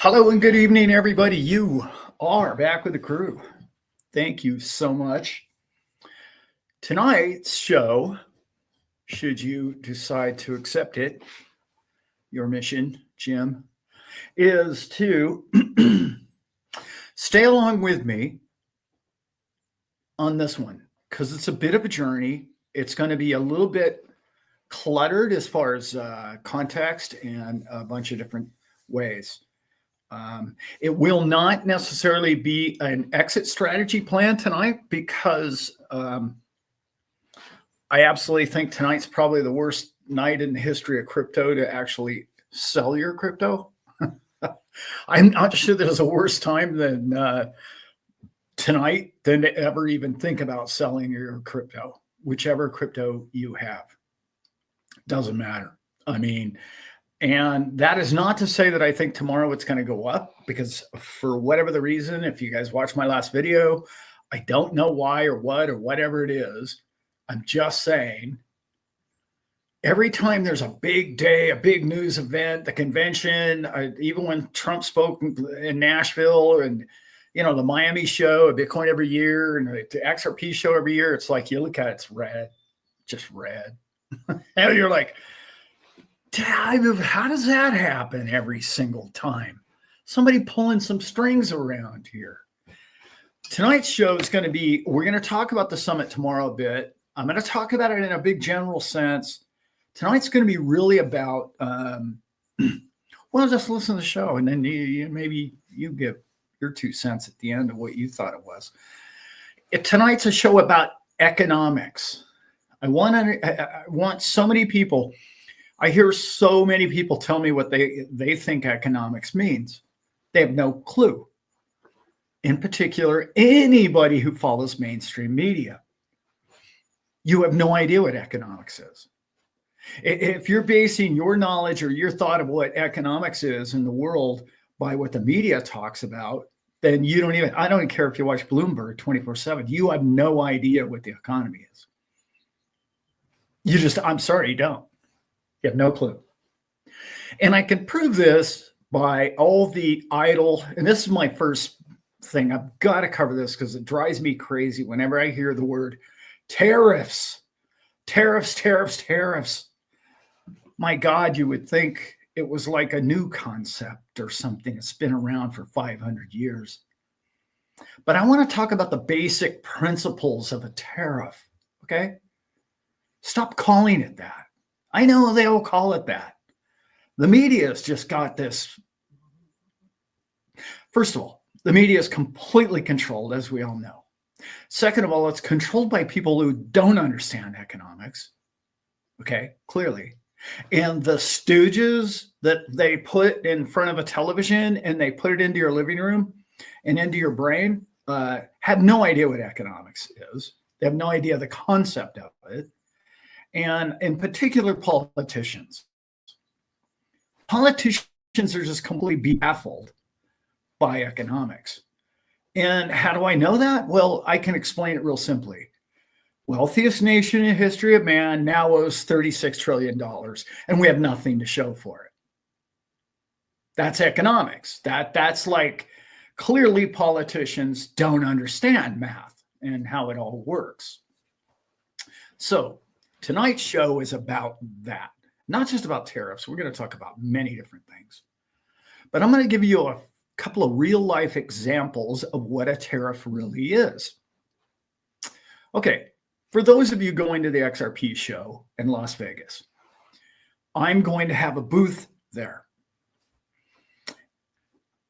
Hello and good evening, everybody. You are back with the crew. Thank you so much. Tonight's show, should you decide to accept it, your mission, Jim, is to stay along with me on this one because it's a bit of a journey. It's going to be a little bit cluttered as far as context and a bunch of different ways. It will not necessarily be an exit strategy plan tonight because I absolutely think tonight's probably the worst night in the history of crypto to actually sell your crypto. I'm not sure there's a worse time than tonight than to ever even think about selling your crypto, whichever crypto you have. Doesn't matter. I mean, and that is not to say that I think tomorrow it's going to go up, because for whatever the reason, if you guys watch my last video, I don't know why or what or whatever it is. I'm just saying every time there's a big day, a big news event, the convention, even when Trump spoke in Nashville and, you know, the Miami show, a Bitcoin every year and the XRP show every year, it's like you look at it, it's red, just red. And you're like, how does that happen every single time? Somebody pulling some strings around here. Tonight's show is going to be, we're going to talk about the summit tomorrow a bit. I'm going to talk about it in a big general sense. Tonight's going to be really about, well, just listen to the show and then maybe you give your 2 cents at the end of what you thought it was. Tonight's a show about economics. I want so many people. I hear so many people tell me what they think economics means. They have no clue. In particular, anybody who follows mainstream media. You have no idea what economics is. If you're basing your knowledge or your thought of what economics is in the world by what the media talks about, then you don't even, I don't even care if you watch Bloomberg 24/7. You have no idea what the economy is. You just, I'm sorry, you don't. You have no clue. And I can prove this by all the idle, and this is my first thing. I've got to cover this because it drives me crazy whenever I hear the word tariffs. Tariffs, tariffs, tariffs. My God, you would think it was like a new concept or something that's been around for 500 years. But I want to talk about the basic principles of a tariff, okay? Stop calling it that. I know they all call it that. The media has just got this. First of all, the media is completely controlled, as we all know. Second of all, it's controlled by people who don't understand economics. Okay, clearly. And the stooges that they put in front of a television and they put it into your living room and into your brain have no idea what economics is. They have no idea the concept of it. And in particular, politicians. Politicians are just completely baffled by economics. And how do I know that? Well, I can explain it real simply. Wealthiest nation in the history of man now owes $36 trillion, and we have nothing to show for it. That's economics. That's like, clearly politicians don't understand math and how it all works. So tonight's show is about that, not just about tariffs. We're going to talk about many different things. But I'm going to give you a couple of real life examples of what a tariff really is. Okay, for those of you going to the XRP show in Las Vegas, I'm going to have a booth there.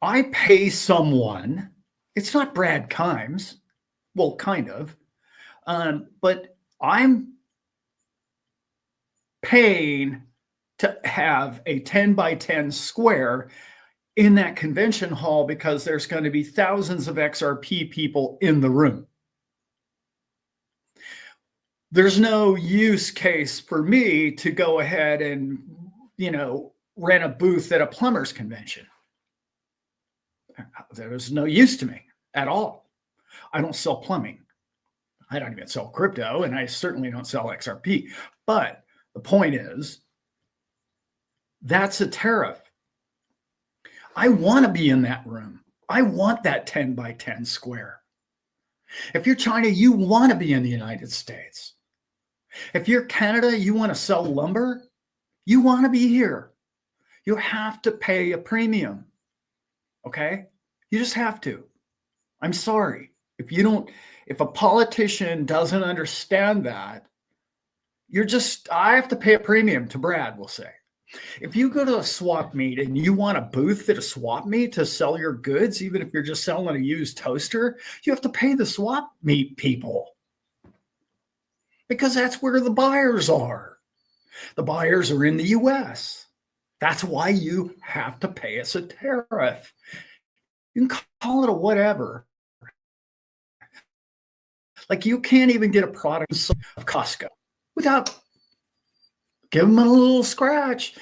I pay someone, it's not Brad Kimes, well, kind of, but I'm paying to have a 10 by 10 square in that convention hall because there's going to be thousands of XRP people in the room. There's no use case for me to go ahead and, rent a booth at a plumber's convention. There's no use to me at all. I don't sell plumbing. I don't even sell crypto, and I certainly don't sell XRP. But the point is, that's a tariff. I want to be in that room. I want that 10 by 10 square. If you're China, you want to be in the United States. If you're Canada, you want to sell lumber, you want to be here. You have to pay a premium. Okay? You just have to. I'm sorry. If a politician doesn't understand that, I have to pay a premium to Brad, we'll say. If you go to a swap meet and you want a booth at a swap meet to sell your goods, even if you're just selling a used toaster, you have to pay the swap meet people because that's where the buyers are. The buyers are in the US. That's why you have to pay us a tariff. You can call it a whatever. Like you can't even get a product of Costco without giving them a little scratch.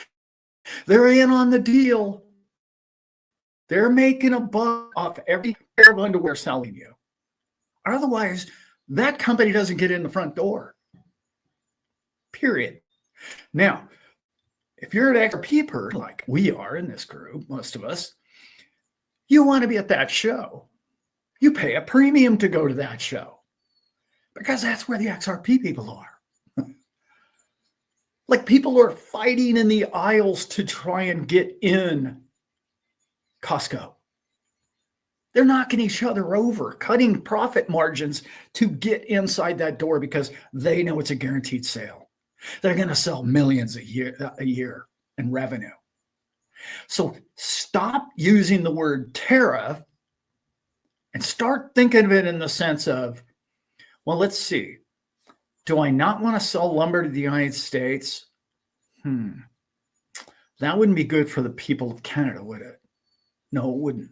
They're in on the deal. They're making a buck off every pair of underwear selling you. Otherwise, that company doesn't get in the front door. Period. Now, if you're an XRP person, like we are in this group, most of us, you want to be at that show. You pay a premium to go to that show because that's where the XRP people are. Like people are fighting in the aisles to try and get in Costco. They're knocking each other over, cutting profit margins to get inside that door because they know it's a guaranteed sale. They're going to sell millions a year in revenue. So stop using the word tariff and start thinking of it in the sense of, well, let's see. Do I not want to sell lumber to the United States? That wouldn't be good for the people of Canada, would it? No, it wouldn't.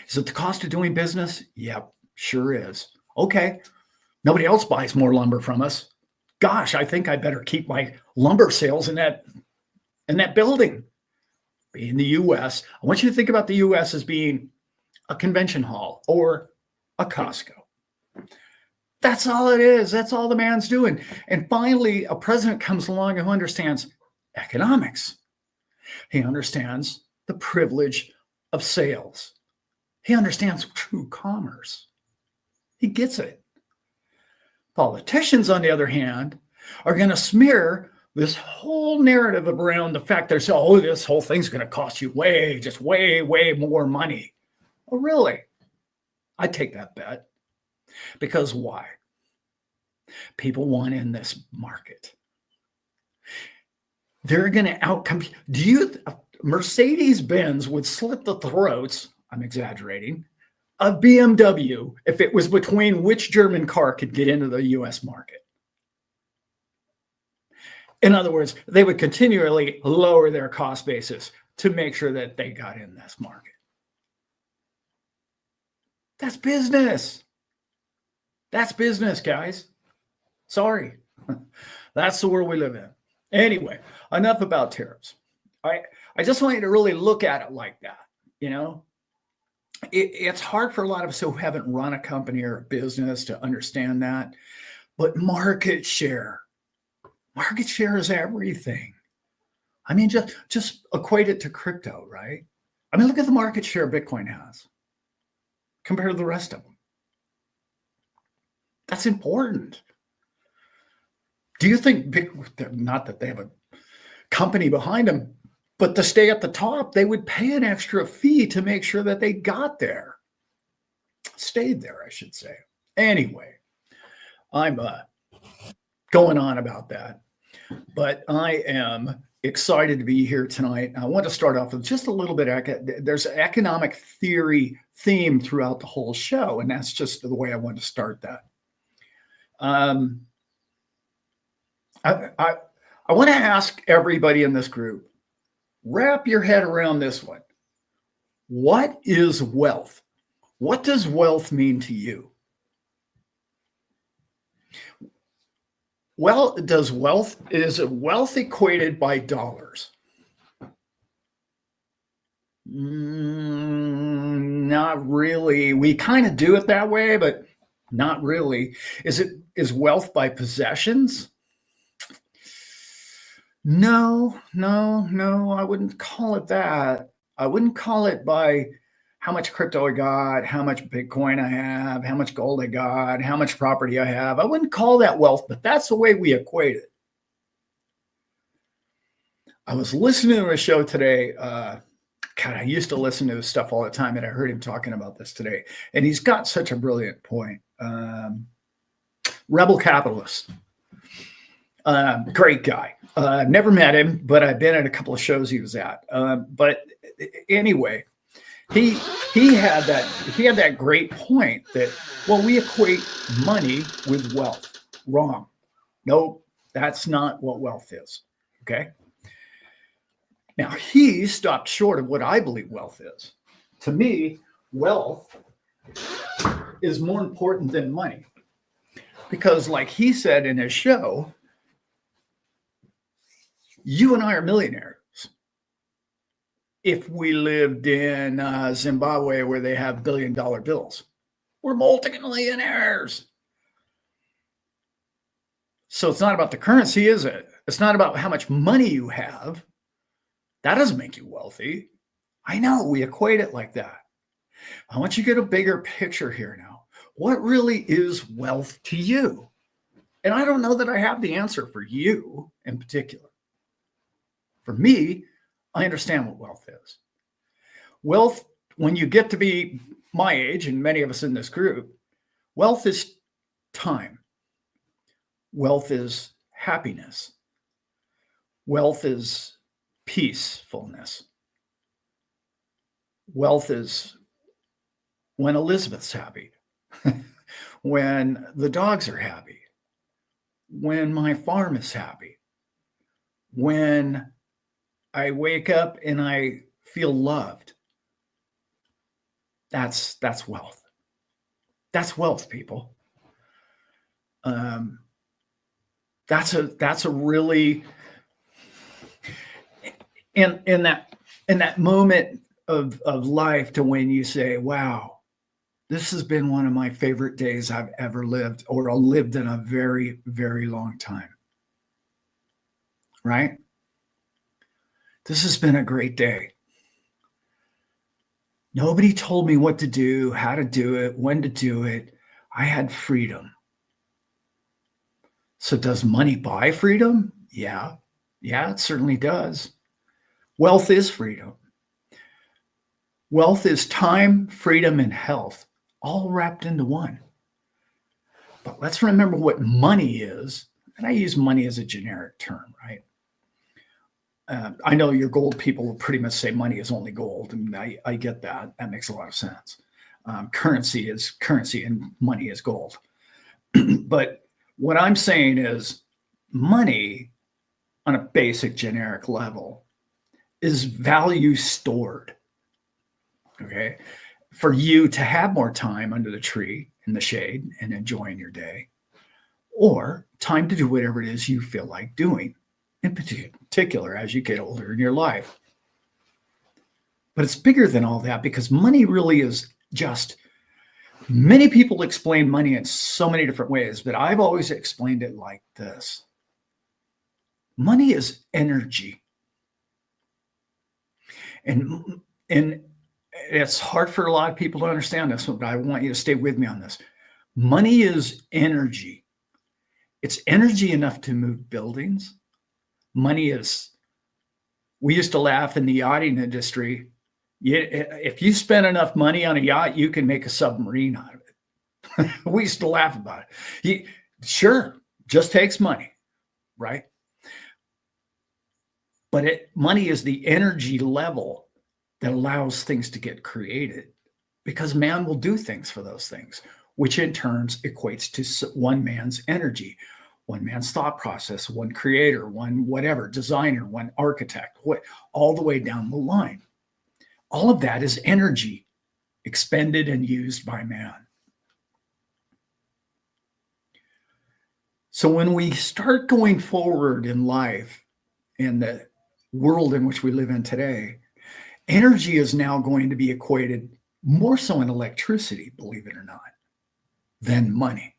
Is it the cost of doing business? Yep, sure is. Okay. Nobody else buys more lumber from us. Gosh, I think I better keep my lumber sales in that building. In the US, I want you to think about the US as being a convention hall or a Costco. That's all it is. That's all the man's doing. And finally, a president comes along who understands economics. He understands the privilege of sales. He understands true commerce. He gets it. Politicians, on the other hand, are going to smear this whole narrative around the fact that, this whole thing's going to cost you way more money. Oh, really? I take that bet. Because why? People want in this market. They're going to outcompete. Mercedes-Benz would slit the throats, I'm exaggerating, of BMW if it was between which German car could get into the US market. In other words, they would continually lower their cost basis to make sure that they got in this market. That's business. That's business, guys. Sorry. That's the world we live in. Anyway, enough about tariffs. I just want you to really look at it like that. It's hard for a lot of us who haven't run a company or a business to understand that. But market share is everything. I mean, just equate it to crypto, right? I mean, look at the market share Bitcoin has compared to the rest of them. That's important. Do you think, not that they have a company behind them, but to stay at the top, they would pay an extra fee to make sure that they got there? Stayed there, I should say. Anyway, I'm going on about that, but I am excited to be here tonight. I want to start off with just a little bit. There's an economic theory theme throughout the whole show, and that's just the way I want to start that. I want to ask everybody in this group, wrap your head around this one. What is wealth? What does wealth mean to you? Well, is wealth equated by dollars? Not really. We kind of do it that way, but not really. Is wealth by possessions? No, I wouldn't call it that. I wouldn't call it by how much crypto I got, how much Bitcoin I have, how much gold I got, how much property I have. I wouldn't call that wealth, but that's the way we equate it. I was listening to a show today. God, I used to listen to this stuff all the time, and I heard him talking about this today. And he's got such a brilliant point. Rebel Capitalist. Great guy. Never met him, but I've been at a couple of shows he was at. But anyway, he had that great point that, well, we equate money with wealth. Wrong. Nope, that's not what wealth is. Okay. Now, he stopped short of what I believe wealth is. To me, wealth is more important than money. Because like he said in his show, you and I are millionaires. If we lived in Zimbabwe where they have billion-dollar bills, we're multi-millionaires. So it's not about the currency, is it? It's not about how much money you have. That doesn't make you wealthy. I know we equate it like that. I want you to get a bigger picture here now. What really is wealth to you? And I don't know that I have the answer for you in particular. For me, I understand what wealth is. Wealth, when you get to be my age, and many of us in this group, wealth is time. Wealth is happiness. Wealth is peacefulness. Wealth is when Elizabeth's happy, when the dogs are happy, when my farm is happy, when I wake up and I feel loved. That's wealth. That's wealth, people. That's a really in that moment of life to when you say, wow, this has been one of my favorite days I've ever lived, or lived in a very, very long time. Right? This has been a great day. Nobody told me what to do, how to do it, when to do it. I had freedom. So does money buy freedom? Yeah, it certainly does. Wealth is freedom. Wealth is time, freedom, and health, all wrapped into one. But let's remember what money is. And I use money as a generic term, right? I know your gold people will pretty much say money is only gold. And I get that. That makes a lot of sense. Currency is currency and money is gold. But what I'm saying is money on a basic generic level is value stored. Okay. For you to have more time under the tree in the shade and enjoying your day, or time to do whatever it is you feel like doing, in particular as you get older in your life. But it's bigger than all that, because money really is just, many people explain money in so many different ways, but I've always explained it like this. Money is energy. And it's hard for a lot of people to understand this, but I want you to stay with me on this. Money is energy. It's energy enough to move buildings. Money is, we used to laugh in the yachting industry. If you spend enough money on a yacht, you can make a submarine out of it. We used to laugh about it. Sure, just takes money, right? But money is the energy level that allows things to get created, because man will do things for those things, which in turn equates to one man's energy, one man's thought process, one creator, one whatever, designer, one architect, all the way down the line. All of that is energy expended and used by man. So when we start going forward in life, in the world in which we live in today, energy is now going to be equated more so in electricity, believe it or not, than money.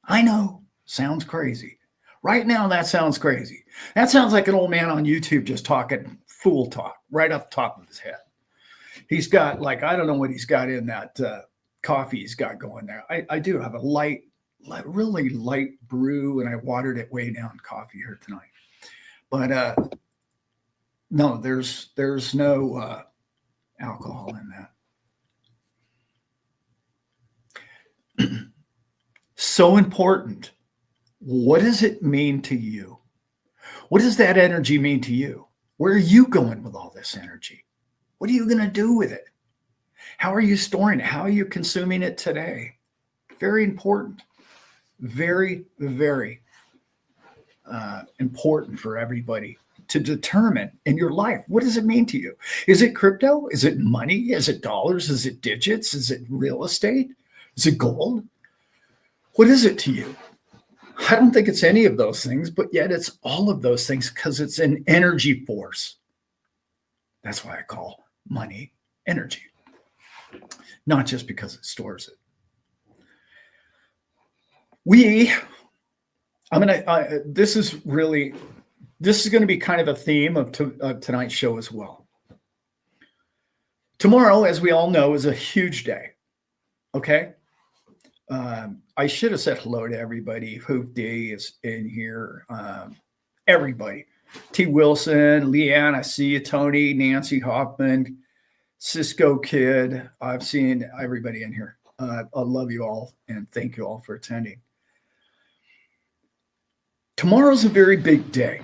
I know, sounds crazy. Right now, that sounds crazy. That sounds like an old man on YouTube just talking fool talk right off the top of his head. He's got like, I don't know what he's got in that coffee he's got going there. I do have a really light brew, and I watered it way down coffee here tonight. But no, there's no alcohol in that. So important. What does it mean to you? What does that energy mean to you? Where are you going with all this energy? What are you going to do with it? How are you storing it? How are you consuming it today? Very important. Very, very important for everybody to determine in your life. What does it mean to you? Is it crypto? Is it money? Is it dollars? Is it digits? Is it real estate? Is it gold? What is it to you? I don't think it's any of those things, but yet it's all of those things because it's an energy force. That's why I call money energy, not just because it stores it. This is going to be kind of a theme of tonight's show as well. Tomorrow, as we all know, is a huge day. Okay. I should have said hello to everybody. Hoof Day is in here. Everybody. T. Wilson, Leanne, I see you. Tony, Nancy Hoffman, Cisco Kid. I've seen everybody in here. I love you all and thank you all for attending. Tomorrow's a very big day.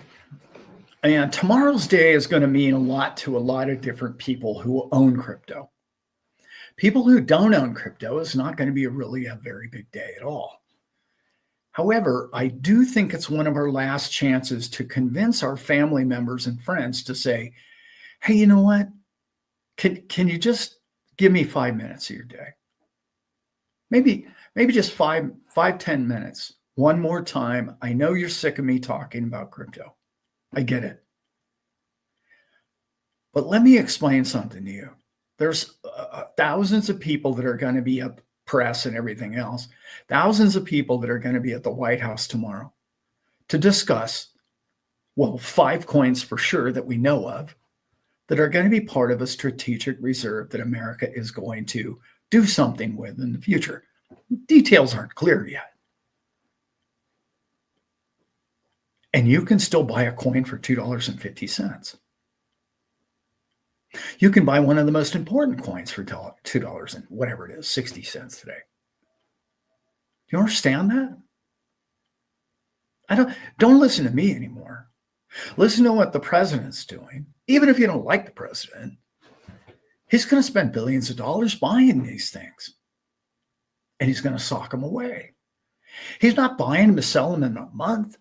And tomorrow's day is going to mean a lot to a lot of different people who own crypto. People who don't own crypto is not going to be really a very big day at all. However, I do think it's one of our last chances to convince our family members and friends to say, hey, you know what? Can you just give me 5 minutes of your day? Maybe just 10 minutes. One more time. I know you're sick of me talking about crypto. I get it. But let me explain something to you. There's thousands of people that are going to be at the press and everything else. Thousands of people that are going to be at the White House tomorrow to discuss, 5 coins for sure that we know of that are going to be part of a strategic reserve that America is going to do something with in the future. Details aren't clear yet. And you can still buy a coin for $2.50. You can buy one of the most important coins for $2 and whatever it is, 60 cents today. Do you understand that? Don't listen to me anymore. Listen to what the president's doing. Even if you don't like the president, he's going to spend billions of dollars buying these things. And he's going to sock them away. He's not buying them to sell them in a month.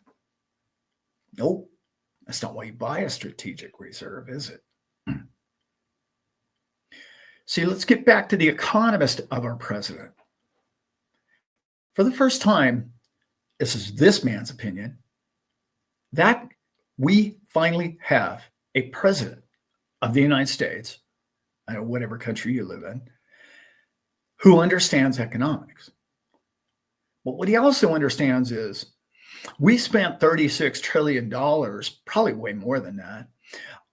Nope. That's not why you buy a strategic reserve, is it? See, let's get back to the economist of our president. For the first time, this is this man's opinion, that we finally have a president of the United States, whatever country you live in, who understands economics. But what he also understands is we spent $36 trillion, probably way more than that,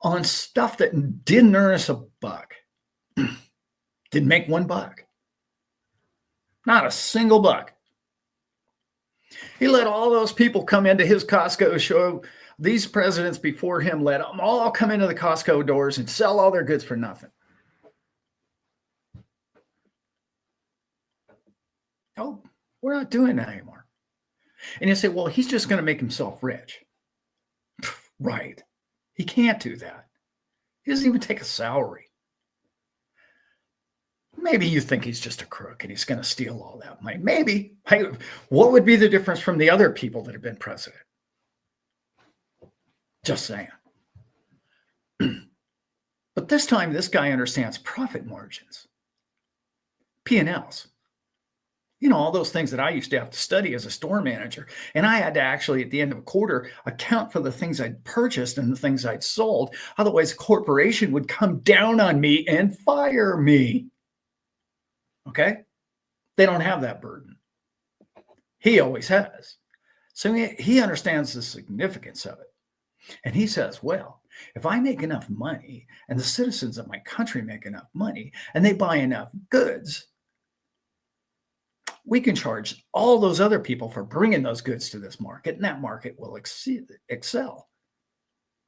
on stuff that didn't earn us a buck. Didn't make $1. Not a single buck. He let all those people come into his Costco show. These presidents before him let them all come into the Costco doors and sell all their goods for nothing. Oh, we're not doing that anymore. And you say, well, he's just going to make himself rich. Right. He can't do that. He doesn't even take a salary. Maybe you think he's just a crook and he's going to steal all that money. Maybe. Hey, what would be the difference from the other people that have been president? Just saying. But this time, this guy understands profit margins, P&Ls. You know, all those things that I used to have to study as a store manager. And I had to actually, at the end of a quarter, account for the things I'd purchased and the things I'd sold. Otherwise, a corporation would come down on me and fire me. Okay? They don't have that burden. He always has. So he understands the significance of it. And he says, well, If I make enough money and the citizens of my country make enough money and they buy enough goods, we can charge all those other people for bringing those goods to this market, and that market will excel.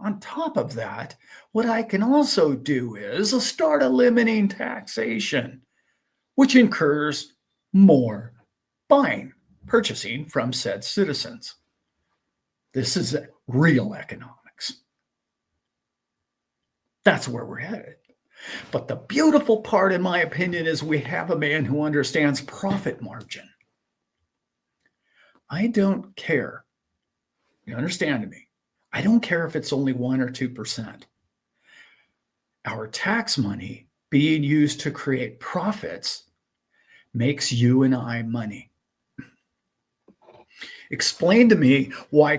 On top of that, what I can also do is start eliminating taxation, which incurs more purchasing from said citizens. This is real economics. That's where we're headed. But the beautiful part, in my opinion, is we have a man who understands profit margin. I don't care. You understand me? I don't care if it's only 1 or 2%. Our tax money being used to create profits makes you and I money. Explain to me why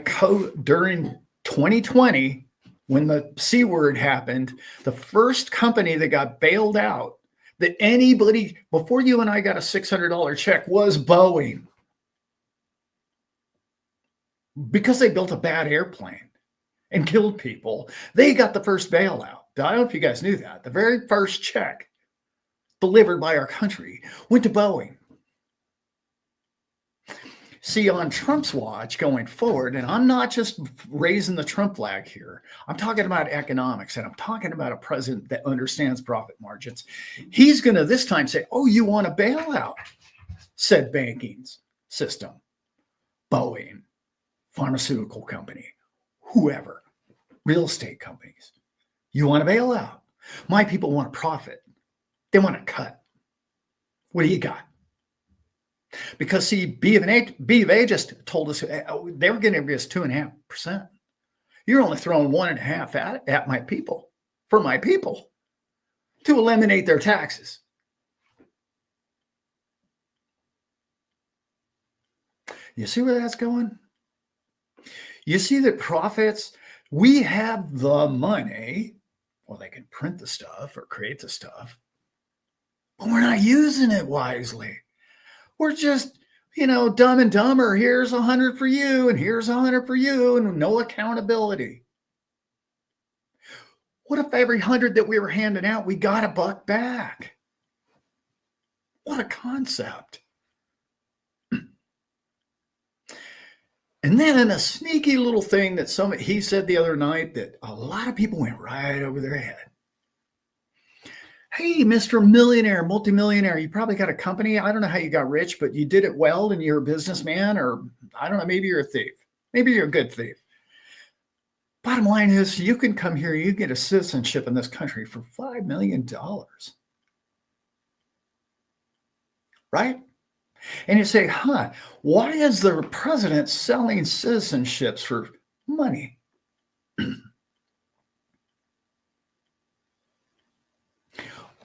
during 2020, when the C word happened, the first company that got bailed out that anybody, before you and I got a $600 check, was Boeing. Because they built a bad airplane and killed people, they got the first bailout. I don't know if you guys knew that. The very first check delivered by our country went to Boeing. See, on Trump's watch going forward, and I'm not just raising the Trump flag here, I'm talking about economics, and I'm talking about a president that understands profit margins. He's going to this time say, oh, you want a bailout? Said banking system, Boeing, pharmaceutical company, whoever, real estate companies. You want a bailout? My people want a profit. They want a cut. What do you got? Because see, B of A just told us they were going to give us 2.5%. You're only throwing 1.5% at my people, for my people, to eliminate their taxes. You see where that's going? You see that profits, we have the money, well, they can print the stuff or create the stuff, but we're not using it wisely. We're just, dumb and dumber. Here's 100 for you, and here's 100 for you, and no accountability. What if every 100 that we were handing out, we got $1 back? What a concept. And then a sneaky little thing that he said the other night that a lot of people went right over their head. Hey, Mr. Millionaire, multimillionaire, you probably got a company. I don't know how you got rich, but you did it well and you're a businessman, or I don't know, maybe you're a thief. Maybe you're a good thief. Bottom line is you can come here, you get a citizenship in this country for $5 million. Right? And you say, why is the president selling citizenships for money?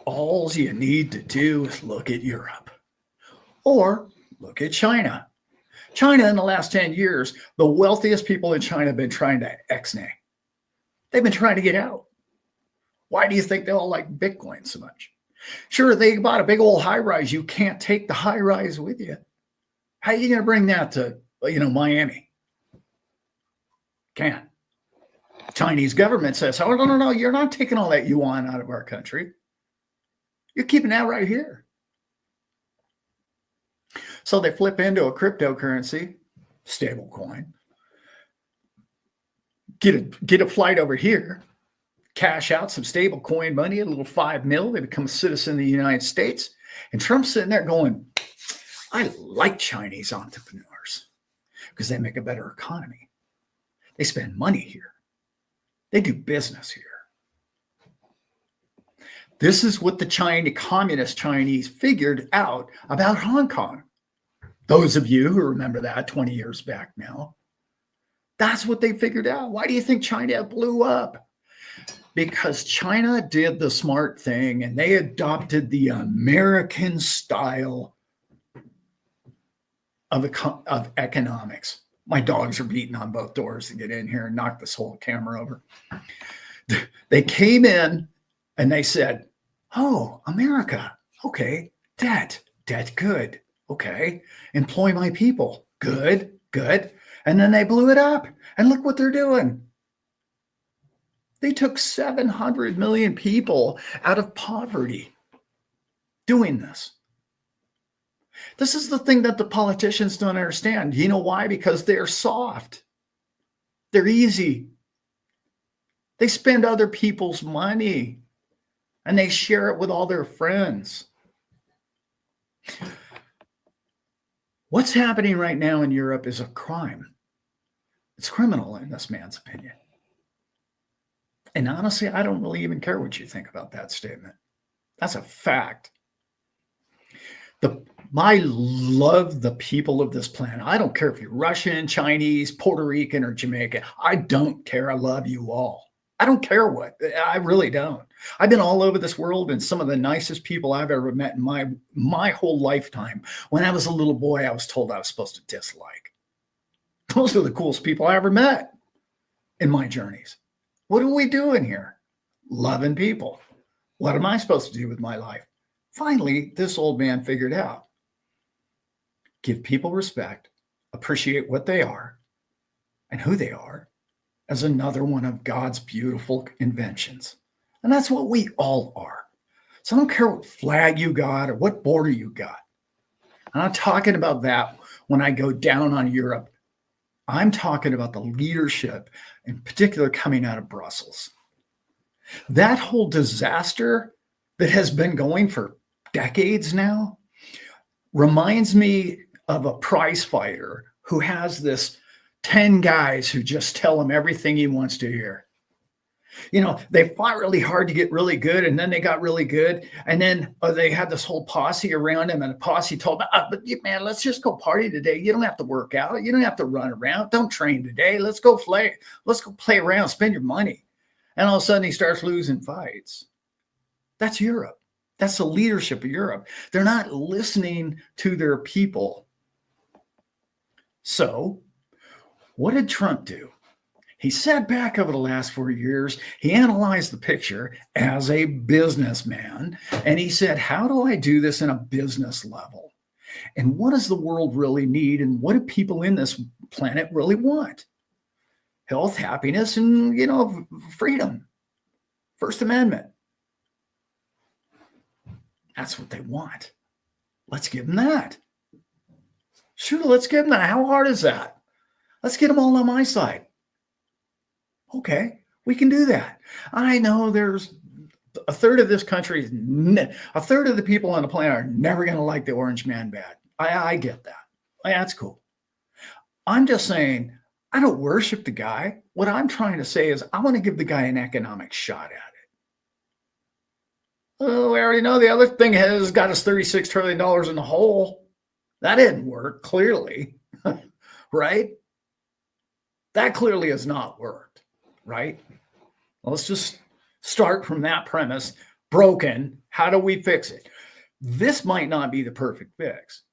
All you need to do is look at Europe or look at China. China, in the last 10 years, the wealthiest people in China have been trying to ex-nay. They've been trying to get out. Why do you think they all like Bitcoin so much? Sure, they bought a big old high rise. You can't take the high rise with you. How are you going to bring that to, Miami? Can't. Chinese government says, oh, no, you're not taking all that yuan out of our country. You're keeping that right here. So they flip into a cryptocurrency, stable coin, get a flight over here, cash out some stable coin money, a little $5 million, they become a citizen of the United States. And Trump's sitting there going, I like Chinese entrepreneurs because they make a better economy. They spend money here. They do business here. This is what the communist Chinese figured out about Hong Kong. Those of you who remember that 20 years back now, that's what they figured out. Why do you think China blew up? Because China did the smart thing and they adopted the American style of economics. My dogs are beating on both doors to get in here and knock this whole camera over. They came in and they said, oh, America, okay, debt, good, okay, employ my people, good. And then they blew it up. And look what they're doing. They took 700 million people out of poverty doing this. This is the thing that the politicians don't understand. You know why? Because they're soft. They're easy. They spend other people's money and they share it with all their friends. What's happening right now in Europe is a crime. It's criminal in this man's opinion. And honestly, I don't really even care what you think about that statement. That's a fact. I love the people of this planet. I don't care if you're Russian, Chinese, Puerto Rican, or Jamaican. I don't care. I love you all. I don't care what. I really don't. I've been all over this world, and some of the nicest people I've ever met in my whole lifetime. When I was a little boy, I was told I was supposed to dislike. Those are the coolest people I ever met in my journeys. What are we doing here? Loving people. What am I supposed to do with my life? Finally, this old man figured out. Give people respect, appreciate what they are and who they are as another one of God's beautiful inventions. And that's what we all are. So I don't care what flag you got or what border you got. I'm not talking about that when I go down on Europe. I'm talking about the leadership, in particular coming out of Brussels. That whole disaster that has been going for decades now reminds me of a prize fighter who has this 10 guys who just tell him everything he wants to hear. You know, they fought really hard to get really good, and then they got really good. And then they had this whole posse around him, and the posse told him, but man, let's just go party today. You don't have to work out. You don't have to run around. Don't train today. Let's go play. Let's go play around, spend your money. And all of a sudden he starts losing fights. That's Europe. That's the leadership of Europe. They're not listening to their people. So what did Trump do? He sat back over the last 4 years. He analyzed the picture as a businessman, and he said, how do I do this in a business level? And what does the world really need? And what do people in this planet really want? Health, happiness, and, freedom. First Amendment. That's what they want. Let's give them that. Shoot, let's give them that. How hard is that? Let's get them all on my side. Okay, we can do that. I know there's a third of this country, a third of the people on the planet are never going to like the orange man bad. I get that. That's cool. I'm just saying, I don't worship the guy. What I'm trying to say is I want to give the guy an economic shot at it. Oh, we already know the other thing has got us $36 trillion in the hole. That didn't work, clearly, right? That clearly has not worked, right? Well, let's just start from that premise. Broken. How do we fix it? This might not be the perfect fix.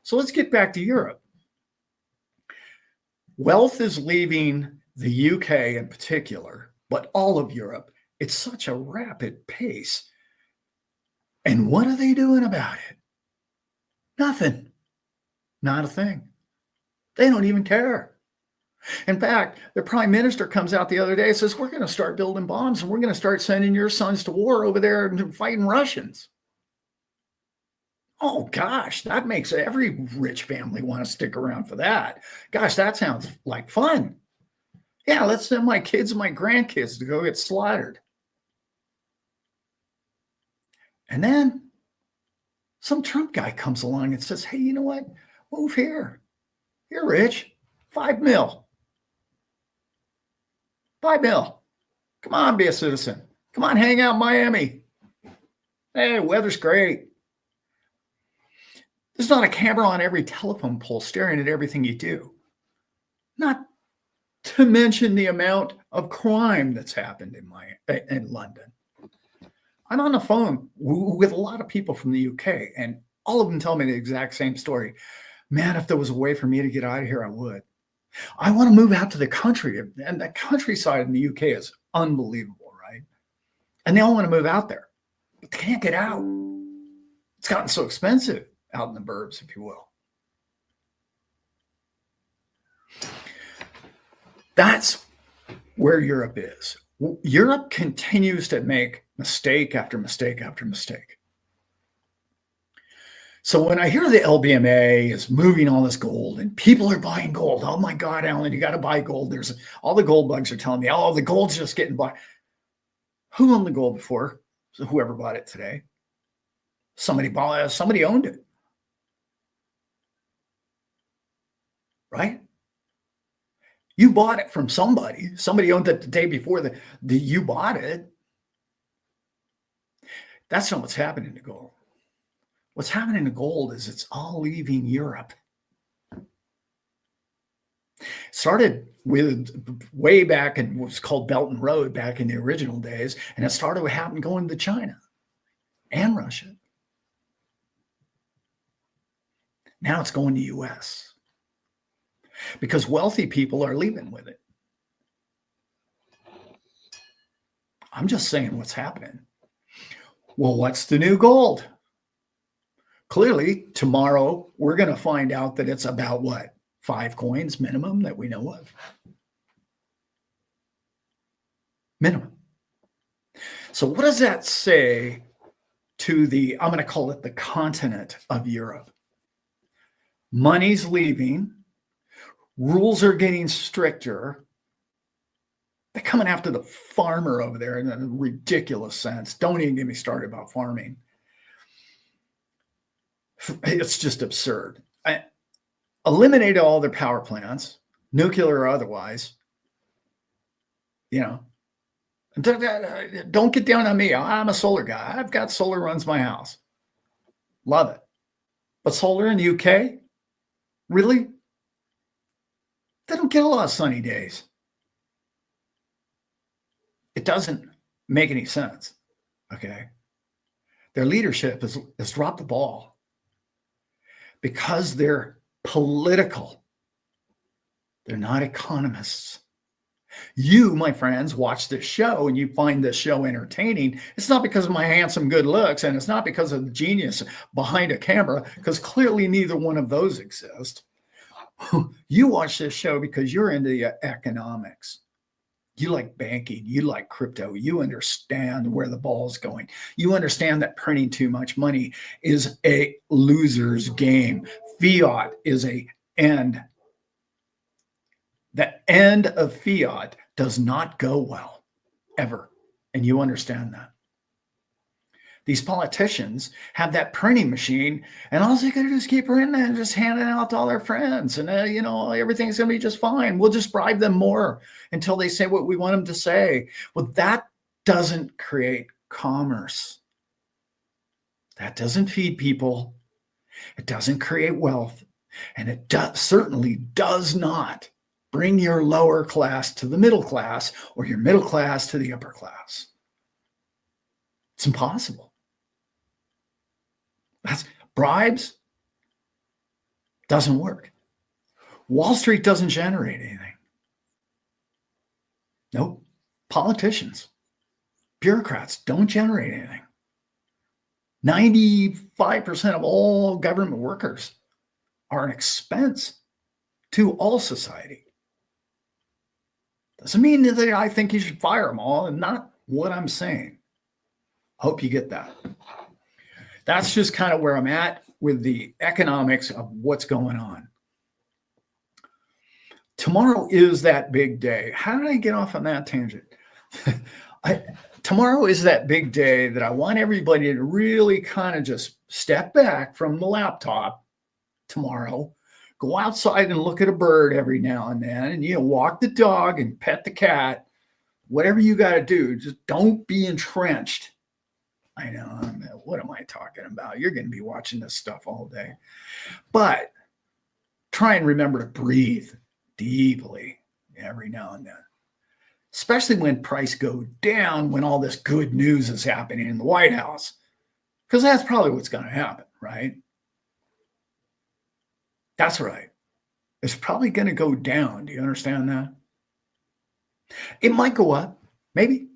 So let's get back to Europe. Wealth is leaving the UK in particular, but all of Europe. It's such a rapid pace. And what are they doing about it? Nothing. Not a thing. They don't even care. In fact, the prime minister comes out the other day and says, we're going to start building bombs and we're going to start sending your sons to war over there and fighting Russians. Oh, gosh, that makes every rich family want to stick around for that. Gosh, that sounds like fun. Yeah, let's send my kids and my grandkids to go get slaughtered. And then some Trump guy comes along and says, hey, you know what? Move here. You're rich. $5 million. $5 million. Come on, be a citizen. Come on, hang out in Miami. Hey, weather's great. There's not a camera on every telephone pole staring at everything you do. Not to mention the amount of crime that's happened in London. I'm on the phone with a lot of people from the UK, and all of them tell me the exact same story. Man, if there was a way for me to get out of here, I would. I want to move out to the country, and the countryside in the UK is unbelievable, right? And they all want to move out there, but they can't get out. It's gotten so expensive out in the burbs, if you will. That's where Europe is. Europe continues to make mistake after mistake after mistake. So when I hear the LBMA is moving all this gold and people are buying gold, oh my God, Allan, you got to buy gold. There's all the gold bugs are telling me, oh, the gold's just getting bought. Who owned the gold before? So whoever bought it today, somebody owned it, right? You bought it from somebody. Somebody owned it the day before you bought it. That's not what's happening to gold. What's happening to gold is it's all leaving Europe. Started with way back in what was called Belt and Road back in the original days, and it started with happening going to China and Russia. Now it's going to US because wealthy people are leaving with it. I'm just saying what's happening. Well, what's the new gold? Clearly, tomorrow we're going to find out that it's about what? 5 coins minimum that we know of. Minimum. So what does that say to I'm going to call it the continent of Europe? Money's leaving. Rules are getting stricter. They're coming after the farmer over there in a ridiculous sense. Don't even get me started about farming. It's just absurd. Eliminate all their power plants, nuclear or otherwise. Don't get down on me. I'm a solar guy. I've got solar runs my house. Love it. But solar in the UK? Really? They don't get a lot of sunny days. It doesn't make any sense. Okay. Their leadership has dropped the ball because they're political. They're not economists. You, my friends, watch this show and you find this show entertaining. It's not because of my handsome good looks, and it's not because of the genius behind a camera, because clearly neither one of those exist. You watch this show because you're into the economics. You like banking, you like crypto, you understand where the ball's going. You understand that printing too much money is a loser's game. Fiat is an end. The end of fiat does not go well, ever. And you understand that. These politicians have that printing machine, and all they got to do is keep printing and just hand it out to all their friends. And, everything's going to be just fine. We'll just bribe them more until they say what we want them to say. Well, that doesn't create commerce. That doesn't feed people. It doesn't create wealth. And it certainly does not bring your lower class to the middle class or your middle class to the upper class. It's impossible. That's bribes. Doesn't work. Wall Street doesn't generate anything. Nope. Politicians, bureaucrats don't generate anything. 95% of all government workers are an expense to all society. Doesn't mean that I think you should fire them all, and not what I'm saying. Hope you get that. That's just kind of where I'm at with the economics of what's going on. Tomorrow is that big day. How did I get off on that tangent? Tomorrow is that big day that I want everybody to really kind of just step back from the laptop tomorrow, go outside and look at a bird every now and then, and walk the dog and pet the cat, whatever you got to do. Just don't be entrenched. I know, what am I talking about? You're going to be watching this stuff all day. But try and remember to breathe deeply every now and then, especially when prices go down, when all this good news is happening in the White House, because that's probably what's going to happen, right? That's right. It's probably going to go down. Do you understand that? It might go up. Maybe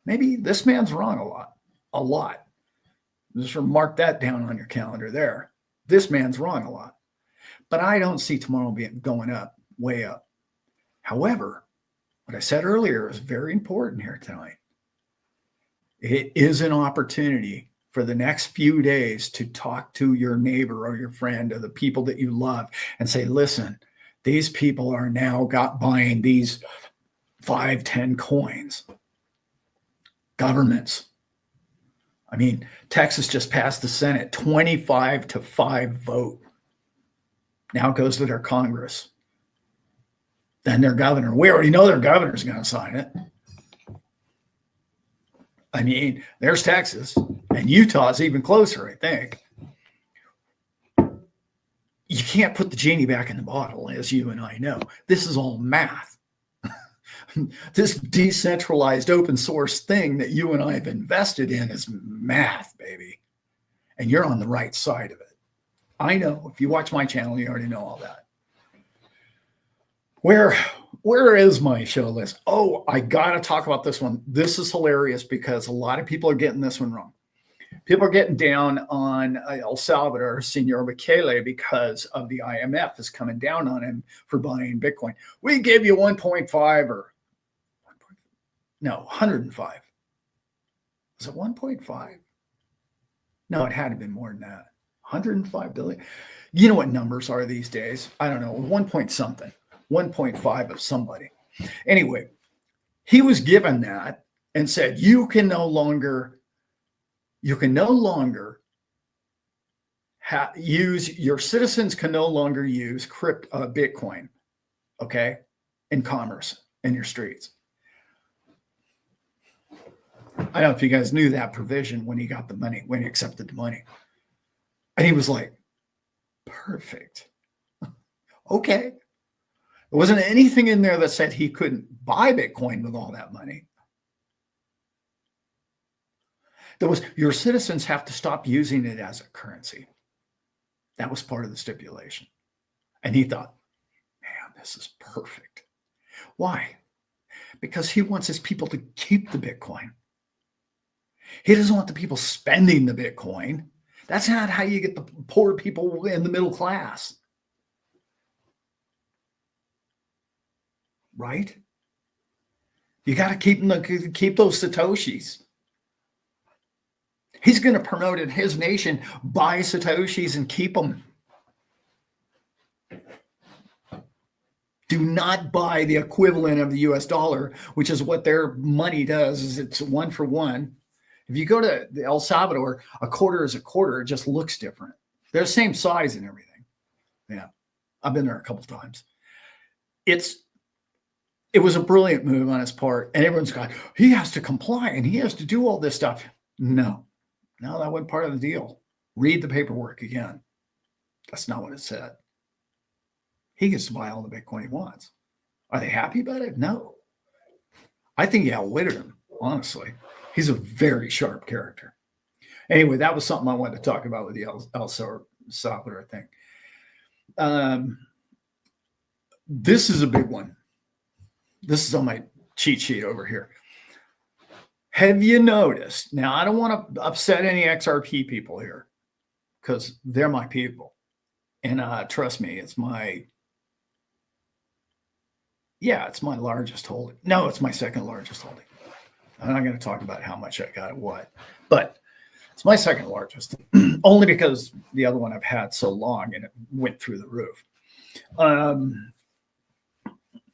this man's wrong a lot. Just mark that down on your calendar there. This man's wrong a lot. But I don't see tomorrow going up, way up. However, But I said earlier, it's very important here tonight. It is an opportunity for the next few days to talk to your neighbor or your friend or the people that you love and say, listen, these people are now buying these 5, 10 coins. Governments. I mean, Texas just passed the Senate, 25-5 vote. Now it goes to their Congress. Then their governor. We already know their governor's going to sign it. I mean, there's Texas, and Utah's even closer, I think. You can't put the genie back in the bottle, as you and I know. This is all math. This decentralized open source thing that you and I have invested in is math, baby. And you're on the right side of it. I know. If you watch my channel, you already know all that. Where is my show list? Oh, I got to talk about this one. This is hilarious because a lot of people are getting this one wrong. People are getting down on El Salvador, Senor Bukele, because of the IMF is coming down on him for buying Bitcoin. We give you 1.5 or 105. Was it 1.5? No, it had to be more than that. 105 billion. You know what numbers are these days? I don't know. 1 point something. 1.5 of somebody. Anyway, he was given that and said, you can no longer use, your citizens can no longer use Bitcoin, okay, in commerce in your streets. I don't know if you guys knew that provision when he got the money, when he accepted the money. And he was like, perfect. Okay. There wasn't anything in there that said he couldn't buy Bitcoin with all that money. There was, your citizens have to stop using it as a currency. That was part of the stipulation. And he thought, man, this is perfect. Why? Because he wants his people to keep the Bitcoin. He doesn't want the people spending the Bitcoin. That's not how you get the poor people in the middle class. Right? You got to keep those Satoshis. He's going to promote in his nation, buy Satoshis and keep them. Do not buy the equivalent of the US dollar, which is what their money does, is it's 1 for 1. If you go to El Salvador, a quarter is a quarter. It just looks different. They're the same size and everything. Yeah. I've been there a couple of times. It was a brilliant move on his part. And everyone's got, he has to comply and he has to do all this stuff. No, that wasn't part of the deal. Read the paperwork again. That's not what it said. He gets to buy all the Bitcoin he wants. Are they happy about it? No. I think he outwitted him, honestly. He's a very sharp character. Anyway, that was something I wanted to talk about with the El Salvador thing. This is a big one. This is on my cheat sheet over here. Have you noticed? Now, I don't want to upset any XRP people here because they're my people. And trust me, it's my largest holding. No, it's my second largest holding. I'm not going to talk about how much I got at what, but it's my second largest, only because the other one I've had so long and it went through the roof.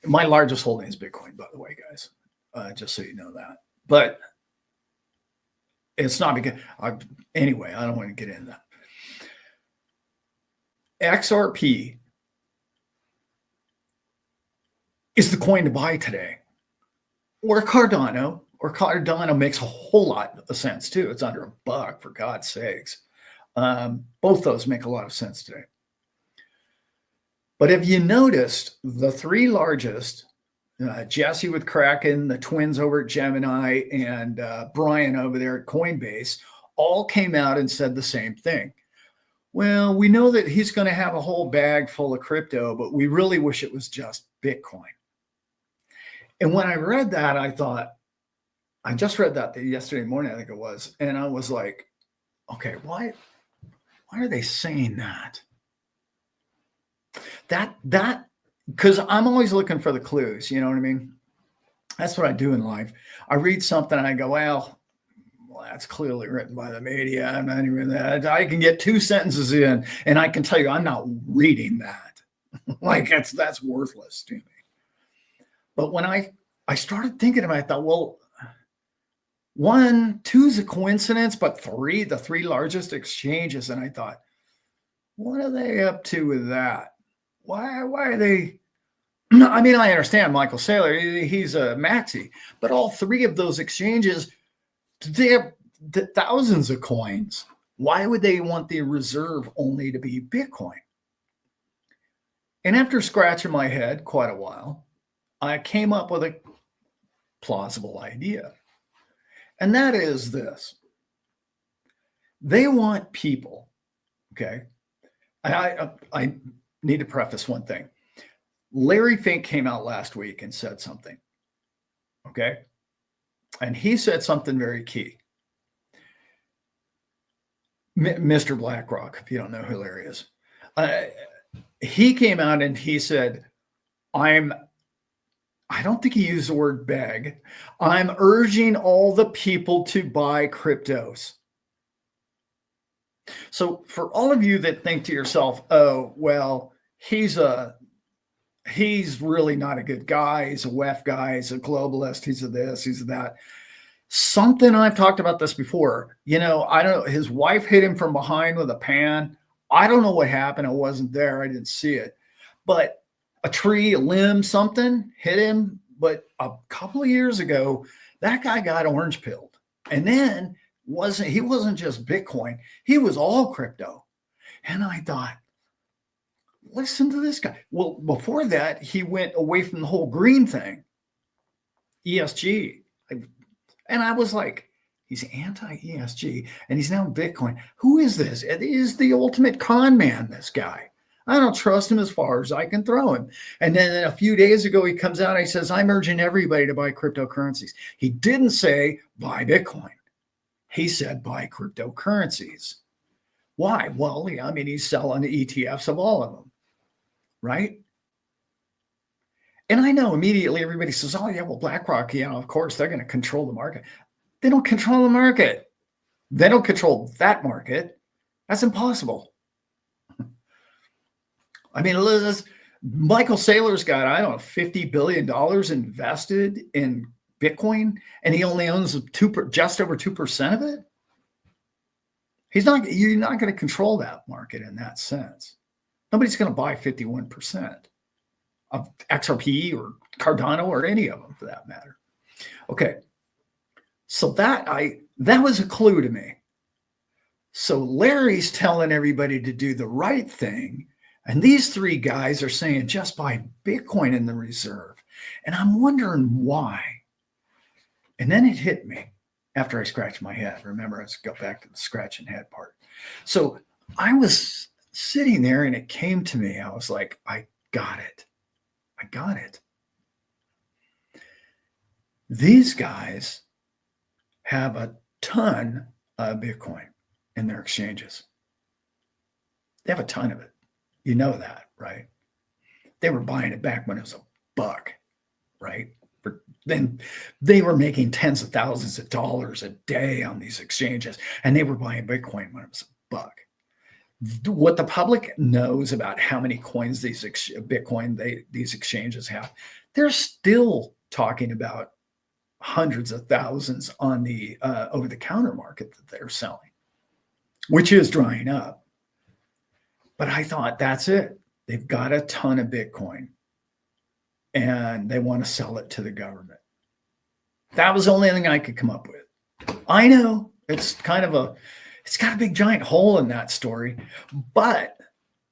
My largest holding is Bitcoin, by the way, guys, just so you know that. But it's not because, anyway, I don't want to get into that. XRP is the coin to buy today. Or Cardano. Or Cardano makes a whole lot of sense, too. It's under $1, for God's sakes. Both those make a lot of sense today. But have you noticed the three largest, Jesse with Kraken, the twins over at Gemini, and Brian over there at Coinbase, all came out and said the same thing. Well, we know that he's going to have a whole bag full of crypto, but we really wish it was just Bitcoin. And when I read that, I thought, I just read that yesterday morning, I think it was, and I was like, okay, why are they saying that? That because I'm always looking for the clues, you know what I mean? That's what I do in life. I read something and I go, well, that's clearly written by the media. I'm not even that. I can get 2 sentences in and I can tell you I'm not reading that. Like that's worthless to me. But when I started thinking about it, I thought, well, 1, 2 is a coincidence, but the three largest exchanges. And I thought, what are they up to with that? Why are they? I mean, I understand Michael Saylor, he's a maxi, but all 3 of those exchanges, they have thousands of coins. Why would they want the reserve only to be Bitcoin? And after scratching my head quite a while, I came up with a plausible idea. And that is this. They want people, okay? I need to preface one thing. Larry Fink came out last week and said something, okay? And he said something very key. Mr. BlackRock, if you don't know who Larry is, he came out and he said, I don't think he used the word beg. I'm urging all the people to buy cryptos. So for all of you that think to yourself, oh, well, he's really not a good guy. He's a WEF guy. He's a globalist. He's a this, he's a that. Something I've talked about this before. You know, I don't know. His wife hit him from behind with a pan. I don't know what happened. I wasn't there. I didn't see it. But a tree, a limb, something hit him. But a couple of years ago, that guy got orange pilled. And then he wasn't just Bitcoin. He was all crypto. And I thought, listen to this guy. Well, before that, he went away from the whole green thing, ESG. And I was like, he's anti-ESG and he's now Bitcoin. Who is this? It is the ultimate con man, this guy. I don't trust him as far as I can throw him. And then a few days ago, he comes out and he says, I'm urging everybody to buy cryptocurrencies. He didn't say buy Bitcoin. He said buy cryptocurrencies. Why? Well, I mean, he's selling the ETFs of all of them, right? And I know immediately everybody says, oh, yeah, well, BlackRock, you know, of course, they're going to control the market. They don't control the market. They don't control that market. That's impossible. I mean, Michael Saylor's got, I don't know, $50 billion invested in Bitcoin, and he only owns just over 2% of it. You're not going to control that market in that sense. Nobody's going to buy 51% of XRP or Cardano or any of them for that matter. Okay. So that was a clue to me. So Larry's telling everybody to do the right thing. And these 3 guys are saying just buy Bitcoin in the reserve. And I'm wondering why. And then it hit me after I scratched my head. Remember, let's go back to the scratching head part. So I was sitting there and it came to me. I was like, I got it. I got it. These guys have a ton of Bitcoin in their exchanges. They have a ton of it. You know that, right? They were buying it back when it was $1, right? Then they were making tens of thousands of dollars a day on these exchanges, and they were buying Bitcoin when it was $1. What the public knows about how many coins these exchanges have, they're still talking about hundreds of thousands on the over-the-counter market that they're selling, which is drying up. But I thought, that's it. They've got a ton of Bitcoin, and they want to sell it to the government. That was the only thing I could come up with. I know it's got a big giant hole in that story, but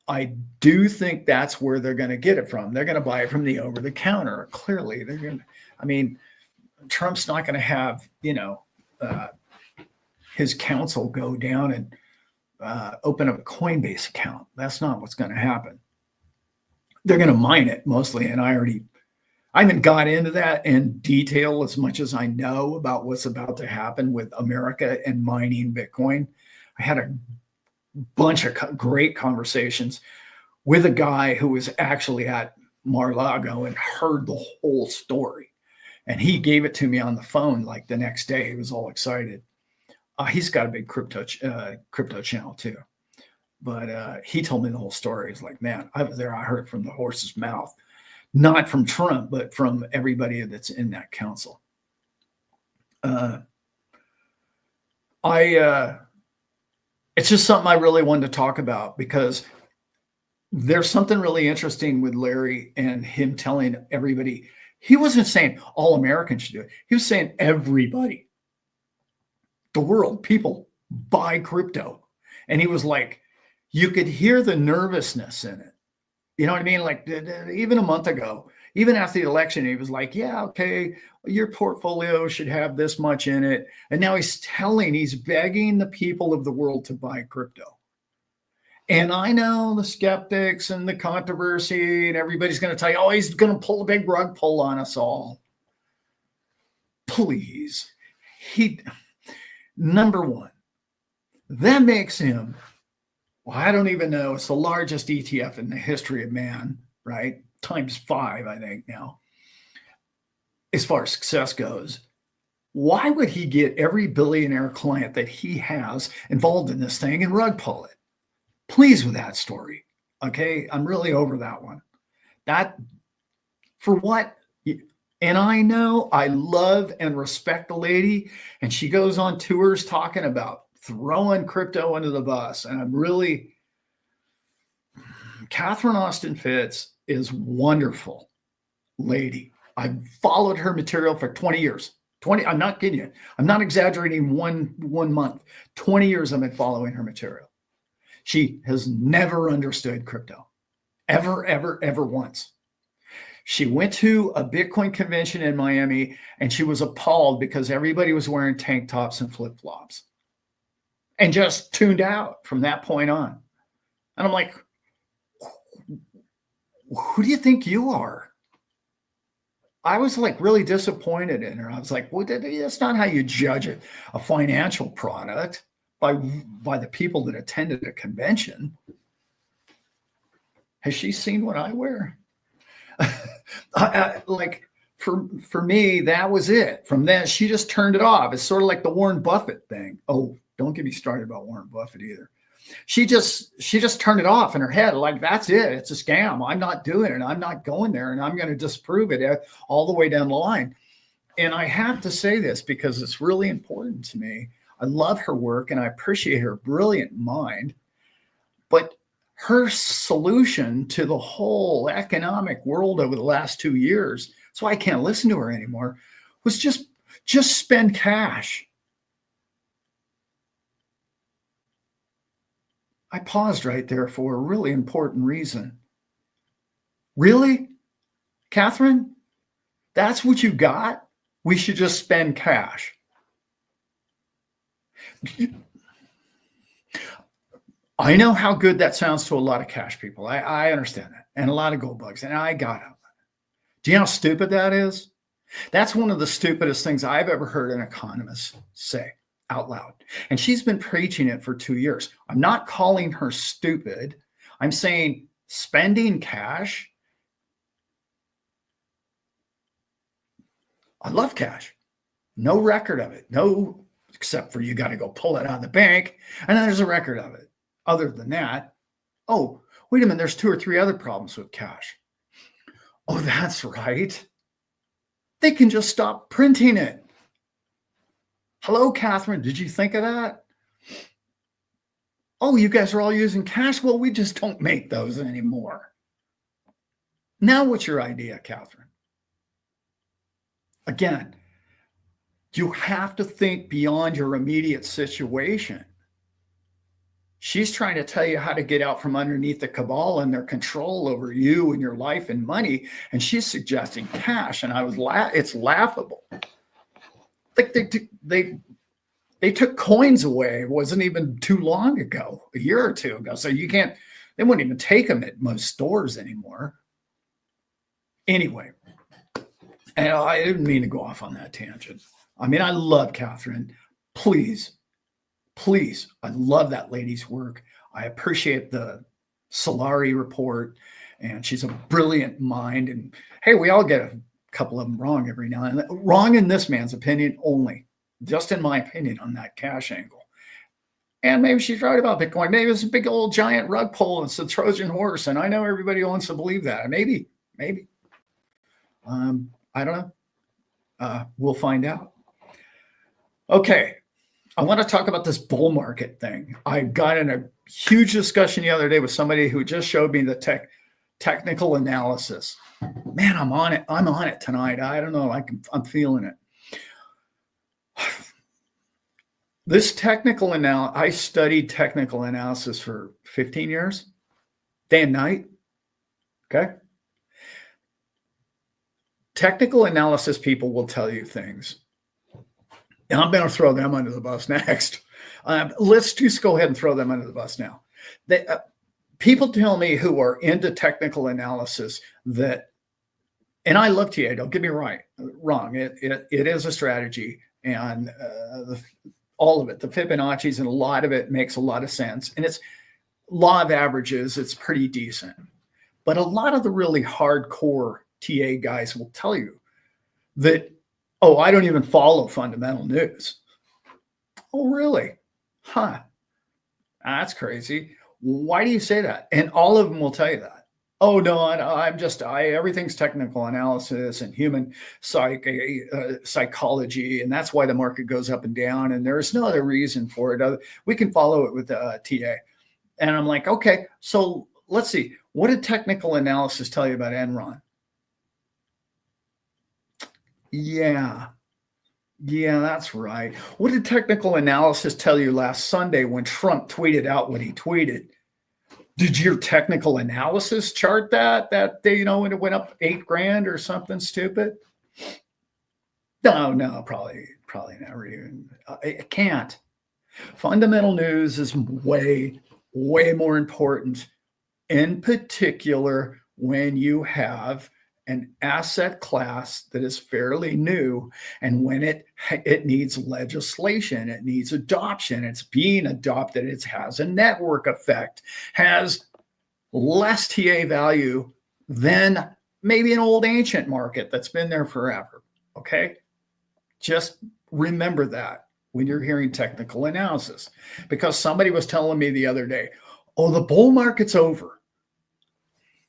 I do think that's where they're going to get it from. They're going to buy it from the over-the-counter. Clearly, Trump's not going to have, his counsel go down and open up a Coinbase account. That's not what's going to happen. They're going to mine it mostly. And I haven't got into that in detail as much as I know about what's about to happen with America and mining Bitcoin. I had a bunch of great conversations with a guy who was actually at Mar-a-Lago and heard the whole story. And he gave it to me on the phone like the next day. He was all excited. He's got a big crypto channel too. But he told me the whole story. He's like, man, I was there. I heard it from the horse's mouth, not from Trump, but from everybody that's in that council. It's just something I really wanted to talk about because there's something really interesting with Larry and him telling everybody. He wasn't saying all Americans should do it. He was saying everybody, the world, people buy crypto. And he was like, you could hear the nervousness in it. You know what I mean? Like even a month ago, even after the election, he was like, yeah, okay, your portfolio should have this much in it. And now he's begging the people of the world to buy crypto. And I know the skeptics and the controversy and everybody's going to tell you, oh, he's going to pull a big rug pull on us all. Please. Number one, that makes him, well, I don't even know. It's the largest ETF in the history of man, right? Times 5, I think now, as far as success goes. Why would he get every billionaire client that he has involved in this thing and rug pull it? Pleased with that story. Okay. I'm really over that one. That for what? And I know I love and respect the lady, and she goes on tours talking about throwing crypto under the bus. And I'm really, Catherine Austin Fitts is wonderful lady. I've followed her material for 20 years. I'm not kidding you. I'm not exaggerating one month. 20 years I've been following her material. She has never understood crypto. Ever once. She went to a Bitcoin convention in Miami and she was appalled because everybody was wearing tank tops and flip-flops and just tuned out from that point on. And I'm like, who do you think you are? I was like really disappointed in her. I was like, well, that's not how you judge a financial product by the people that attended a convention. Has she seen what I wear? Like for me, that was it. From then, she just turned it off. It's sort of like the Warren Buffett thing. Oh, don't get me started about Warren Buffett either. She just turned it off in her head. Like, that's it. It's a scam. I'm not doing it. I'm not going there, and I'm going to disprove it all the way down the line. And I have to say this because it's really important to me. I love her work and I appreciate her brilliant mind, but her solution to the whole economic world over the last 2 years, that's why I can't listen to her anymore, was just spend cash. I paused right there for a really important reason. Really? Catherine? That's what you got? We should just spend cash. I know how good that sounds to a lot of cash people. I understand that. And a lot of gold bugs. And I got it. Do you know how stupid that is? That's one of the stupidest things I've ever heard an economist say out loud. And she's been preaching it for 2 years. I'm not calling her stupid. I'm saying spending cash. I love cash. No record of it. No, except for you got to go pull it out of the bank. And then there's a record of it. Other than that, oh, wait a minute, there's 2 or 3 other problems with cash. Oh, that's right. They can just stop printing it. Hello, Catherine, did you think of that? Oh, you guys are all using cash? Well, we just don't make those anymore. Now what's your idea, Catherine? Again, you have to think beyond your immediate situation. She's trying to tell you how to get out from underneath the cabal and their control over you and your life and money. And she's suggesting cash. And it's laughable. Like they took coins away. It wasn't even too long ago, a year or two ago. So they wouldn't even take them at most stores anymore. Anyway, and I didn't mean to go off on that tangent. I mean, I love Catherine. Please, I love that lady's work. I appreciate the Solari report, and she's a brilliant mind. And hey, we all get a couple of them wrong every now and then. Wrong in this man's opinion only, just in my opinion on that cash angle. And maybe she's right about Bitcoin. Maybe it's a big old giant rug pull and it's a Trojan horse. And I know everybody wants to believe that. Maybe. I don't know. We'll find out. Okay. I want to talk about this bull market thing. I got in a huge discussion the other day with somebody who just showed me the technical analysis. Man, I'm on it. I'm on it tonight. I don't know. I'm feeling it. This technical analysis, I studied technical analysis for 15 years, day and night. Okay. Technical analysis people will tell you things. And I'm going to throw them under the bus next. Let's just go ahead and throw them under the bus now. People tell me who are into technical analysis that, and I love TA, don't get me wrong. It is a strategy, and all of it, the Fibonacci's and a lot of it makes a lot of sense. And it's law of averages. It's pretty decent. But a lot of the really hardcore TA guys will tell you that, oh, I don't even follow fundamental news. Oh, really? Huh. That's crazy. Why do you say that? And all of them will tell you that. Oh, no, everything's technical analysis and human psychology. And that's why the market goes up and down. And there's no other reason for it. We can follow it with TA. And I'm like, okay, so let's see. What did technical analysis tell you about Enron? Yeah, that's right. What did technical analysis tell you last Sunday when Trump tweeted out what he tweeted? Did your technical analysis chart that day, when it went up $8,000 or something stupid? No, probably never even. It can't. Fundamental news is way more important, in particular when you have an asset class that is fairly new, and when it needs legislation, it needs adoption, it's being adopted, it has a network effect, has less TA value than maybe an old ancient market that's been there forever. Okay, just remember that when you're hearing technical analysis, because somebody was telling me the other day, oh, the bull market's over.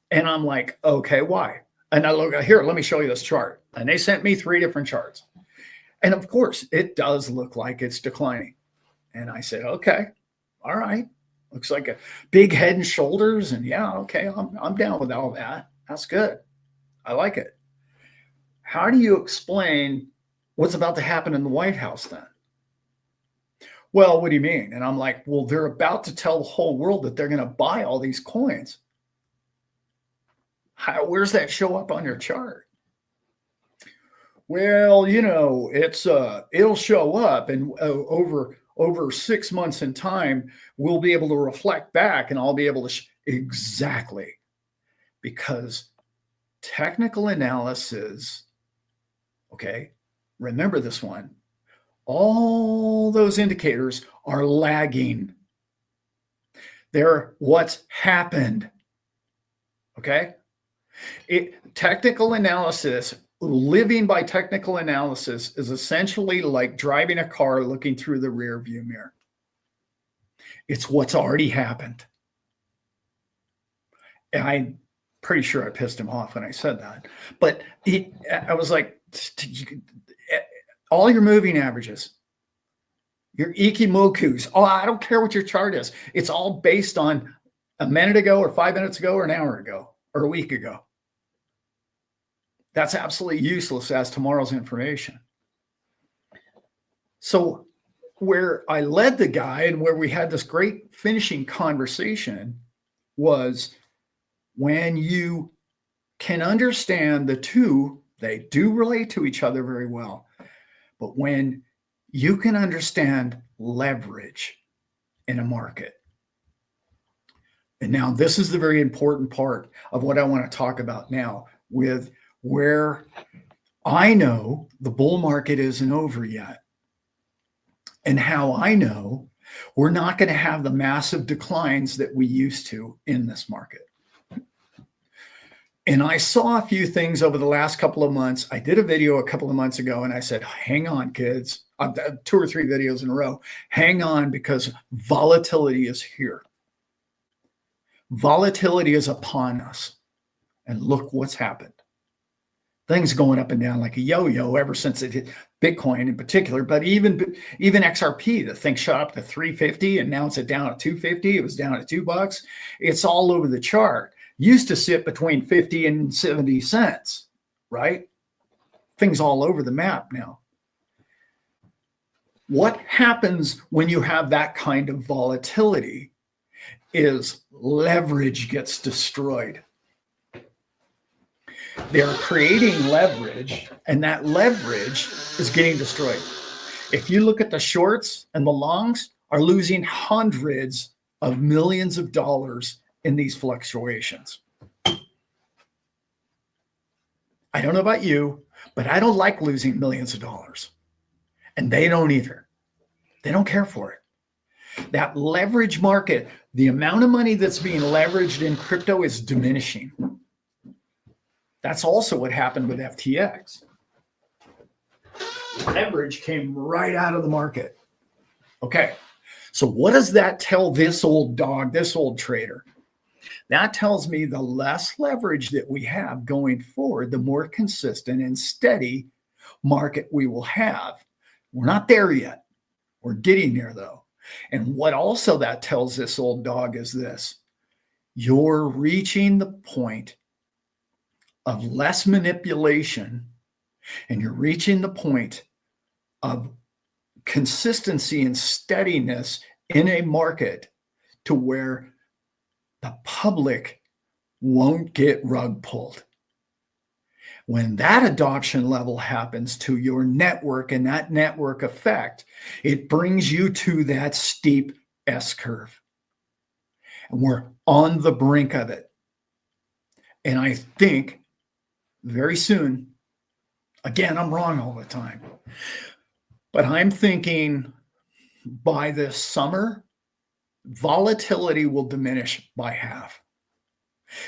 And I'm like, okay, why? And I look here, let me show you this chart. And they sent me 3 different charts. And of course, it does look like it's declining. And I said, okay, all right. Looks like a big head and shoulders. And yeah, okay, I'm down with all that. That's good. I like it. How do you explain what's about to happen in the White House then? Well, what do you mean? And I'm like, well, they're about to tell the whole world that they're going to buy all these coins. Where's that show up on your chart? Well, it'll show up, and over 6 months in time, we'll be able to reflect back, and I'll be able to exactly, because technical analysis. Okay, remember this one. All those indicators are lagging. They're what's happened. Okay. Technical analysis, living by technical analysis, is essentially like driving a car looking through the rear view mirror. It's what's already happened. And I'm pretty sure I pissed him off when I said that. But I was like, all your moving averages, your Ikimokus, I don't care what your chart is. It's all based on a minute ago or 5 minutes ago or an hour ago or a week ago. That's absolutely useless as tomorrow's information. So where I led the guy and where we had this great finishing conversation was when you can understand the two, they do relate to each other very well. But when you can understand leverage in a market. And now this is the very important part of what I want to talk about now, with where I know the bull market isn't over yet, and how I know we're not going to have the massive declines that we used to in this market. And I saw a few things over the last couple of months. I did a video a couple of months ago and I said, hang on, kids. 2 or 3 videos in a row. Hang on, because volatility is here. Volatility is upon us. And look what's happened. Things going up and down like a yo-yo ever since it hit Bitcoin in particular, but even XRP, the thing shot up to 350 and now it's down at 250. It was down at $2. It's all over the chart. Used to sit between 50 and 70 cents, right? Things all over the map now. What happens when you have that kind of volatility is leverage gets destroyed. They're creating leverage, and that leverage is getting destroyed. If you look at the shorts and the longs are losing hundreds of millions of dollars in these fluctuations. I don't know about you, but I don't like losing millions of dollars. And they don't either. They don't care for it. That leverage market, the amount of money that's being leveraged in crypto is diminishing. That's also what happened with FTX. Leverage came right out of the market. Okay, so what does that tell this old dog, this old trader? That tells me the less leverage that we have going forward, the more consistent and steady market we will have. We're not there yet. We're getting there though. And what also that tells this old dog is this: you're reaching the point of less manipulation, and you're reaching the point of consistency and steadiness in a market to where the public won't get rug pulled. When that adoption level happens to your network and that network effect, it brings you to that steep S curve. And we're on the brink of it. And I think very soon, again, I'm wrong all the time, but I'm thinking by this summer, volatility will diminish by half.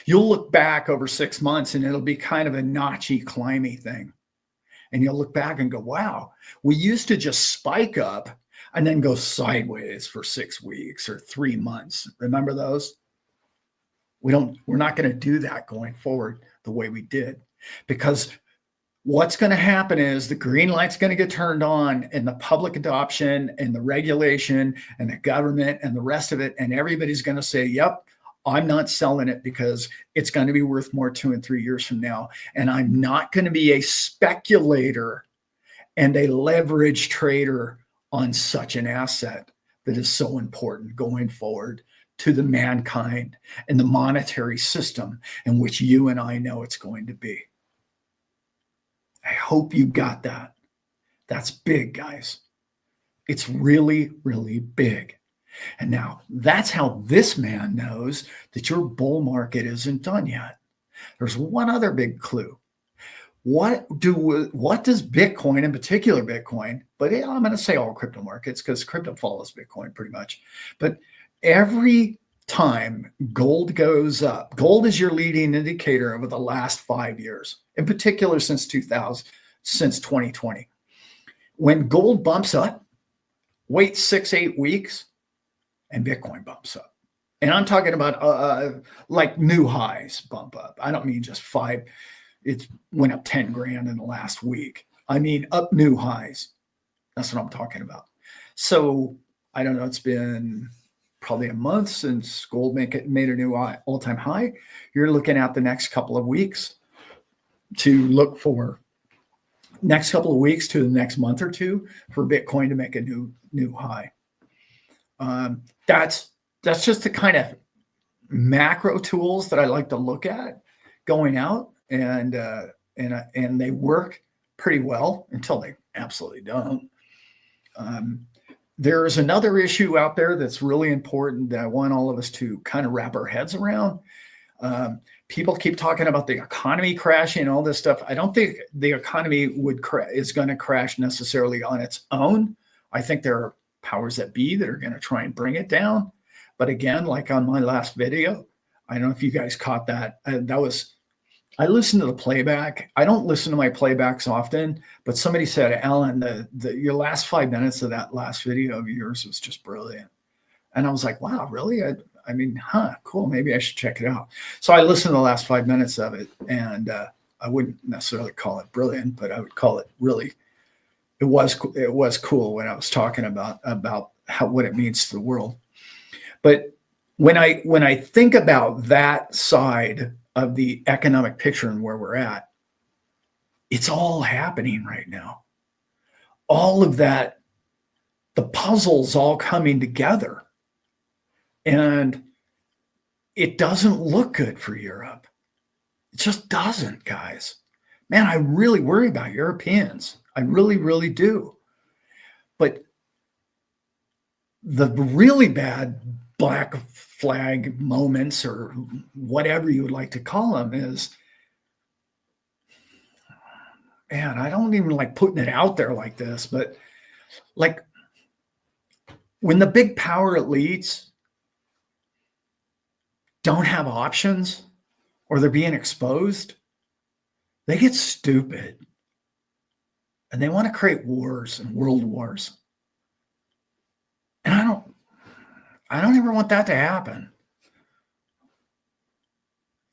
You'll look back over 6 months and it'll be kind of a notchy, climby thing. And you'll look back and go, wow, we used to just spike up and then go sideways for 6 weeks or 3 months. Remember those? We're not going to do that going forward the way we did, because what's going to happen is the green light's going to get turned on, and the public adoption and the regulation and the government and the rest of it, and everybody's going to say, yep, I'm not selling it because it's going to be worth more 2 and 3 years from now. And I'm not going to be a speculator and a leverage trader on such an asset that is so important going forward to the mankind and the monetary system in which you and I know it's going to be. I hope you got that. That's big, guys. It's really, really big. And now that's how this man knows that your bull market isn't done yet. There's one other big clue. What does Bitcoin, in particular Bitcoin, but I'm going to say all crypto markets because crypto follows Bitcoin pretty much. But every time gold goes up, gold is your leading indicator over the last 5 years, in particular since 2020. When gold bumps up, wait 6-8 weeks, and Bitcoin bumps up. And I'm talking about like new highs bump up. I don't mean just 5. It went up 10 grand in the last week. I mean up new highs. That's what I'm talking about. So I don't know, it's been probably a month since gold made a new all-time high. You're looking at the next couple of weeks to look for next couple of weeks to the next month or two for Bitcoin to make a new high. That's just the kind of macro tools that I like to look at going out, and they work pretty well until they absolutely don't. There's another issue out there that's really important that I want all of us to kind of wrap our heads around. People keep talking about the economy crashing and all this stuff. I don't think the economy is going to crash necessarily on its own. I think there are powers that be that are going to try and bring it down. But again, like on my last video, I don't know if you guys caught that. I listen to the playback. I don't listen to my playbacks often, but somebody said, Allan, your last 5 minutes of that last video of yours was just brilliant. And I was like, wow, really? I mean, cool. Maybe I should check it out. So I listened to the last 5 minutes of it, and I wouldn't necessarily call it brilliant, but I would call it really, it was cool when I was talking about what it means to the world. But when I think about that side of the economic picture and where we're at, it's all happening right now. All of that, the puzzle's all coming together. And it doesn't look good for Europe. It just doesn't, guys. Man, I really worry about Europeans. I really, really do. But the really bad black flag moments, or whatever you would like to call them, is, man, I don't even like putting it out there like this, but like when the big power elites don't have options or they're being exposed, they get stupid and they want to create wars and world wars. And I don't ever want that to happen.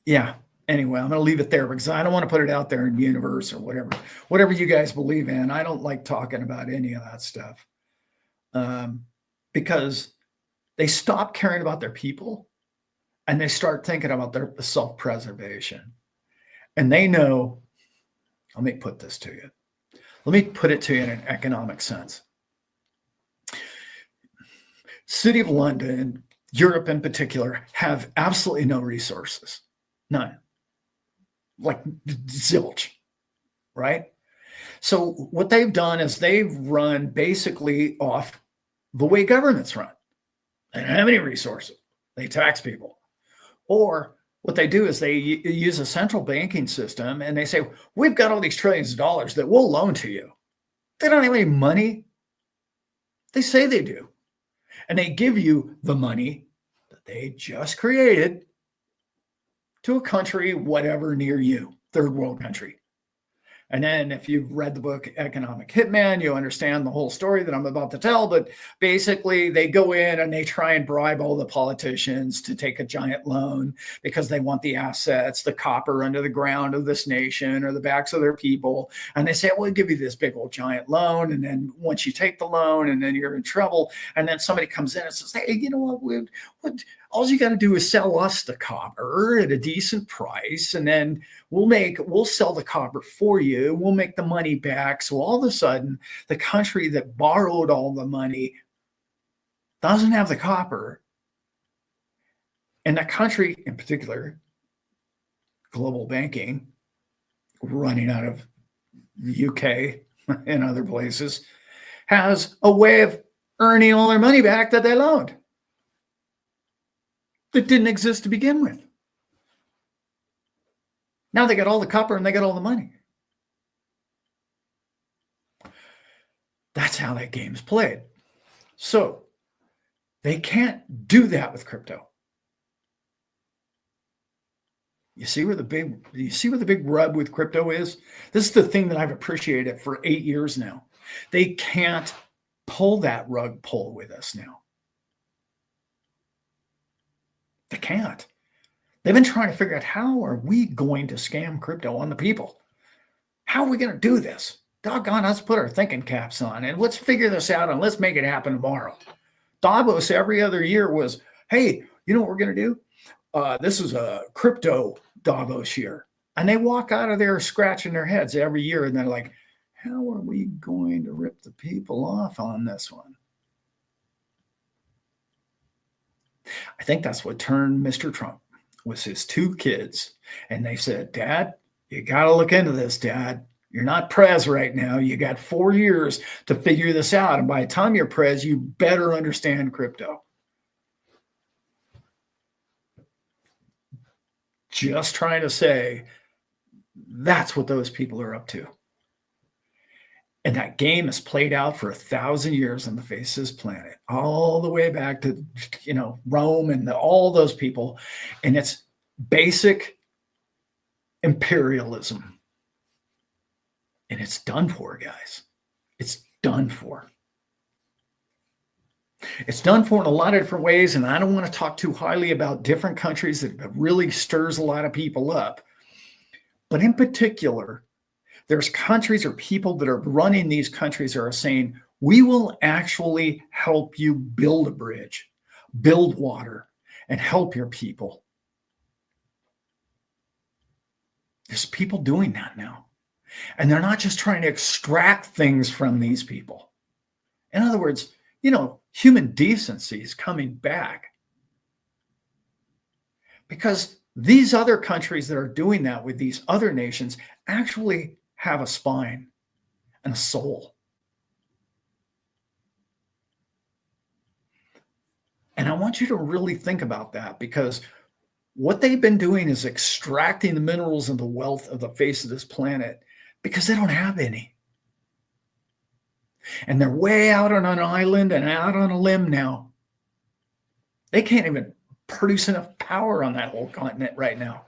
Yeah. Anyway, I'm going to leave it there because I don't want to put it out there in the universe or whatever you guys believe in. I don't like talking about any of that stuff because they stop caring about their people and they start thinking about their self-preservation. And they know, let me put this to you. Let me put it to you in an economic sense. City of London, Europe in particular, have absolutely no resources. None. Like zilch, right? So what they've done is they've run basically off the way governments run. They don't have any resources. They tax people. Or what they do is they use a central banking system and they say, we've got all these trillions of dollars that we'll loan to you. They don't have any money. They say they do. And they give you the money that they just created to a country, whatever, near you, third world country. And then if you've read the book Economic Hitman, you understand the whole story that I'm about to tell. But basically, they go in and they try and bribe all the politicians to take a giant loan because they want the assets, the copper under the ground of this nation or the backs of their people. And they say, we'll give you this big old giant loan. And then once you take the loan and then you're in trouble, and then somebody comes in and says, hey, you know what all you got to do is sell us the copper at a decent price, and then we'll sell the copper for you. We'll make the money back. So all of a sudden, the country that borrowed all the money doesn't have the copper. And that country in particular, global banking, running out of the UK and other places, has a way of earning all their money back that they loaned. That didn't exist to begin with. Now they got all the copper and they got all the money. That's how that game's played. So they can't do that with crypto. You see where the big rub with crypto is? This is the thing that I've appreciated for 8 years now. They can't pull that rug pull with us now. They can't. They've been trying to figure out, how are we going to scam crypto on the people? How are we going to do this? Doggone, let's put our thinking caps on and let's figure this out and let's make it happen tomorrow. Davos every other year was, hey, you know what we're going to do? This is a crypto Davos year. And they walk out of there scratching their heads every year. And they're like, how are we going to rip the people off on this one? I think that's what turned Mr. Trump, was his 2 kids. And they said, Dad, you got to look into this, Dad. You're not prez right now. You got 4 years to figure this out. And by the time you're prez, you better understand crypto. Just trying to say, that's what those people are up to. And that game is played out for 1,000 years on the face of this planet, all the way back to, Rome and all those people. And it's basic imperialism. And it's done for, guys. It's done for. It's done for in a lot of different ways, and I don't want to talk too highly about different countries that really stirs a lot of people up. But in particular, there's countries or people that are running these countries that are saying, we will actually help you build a bridge, build water, and help your people. There's people doing that now. And they're not just trying to extract things from these people. In other words, human decency is coming back. Because these other countries that are doing that with these other nations actually have a spine and a soul. And I want you to really think about that, because what they've been doing is extracting the minerals and the wealth of the face of this planet because they don't have any. And they're way out on an island and out on a limb now. They can't even produce enough power on that whole continent right now.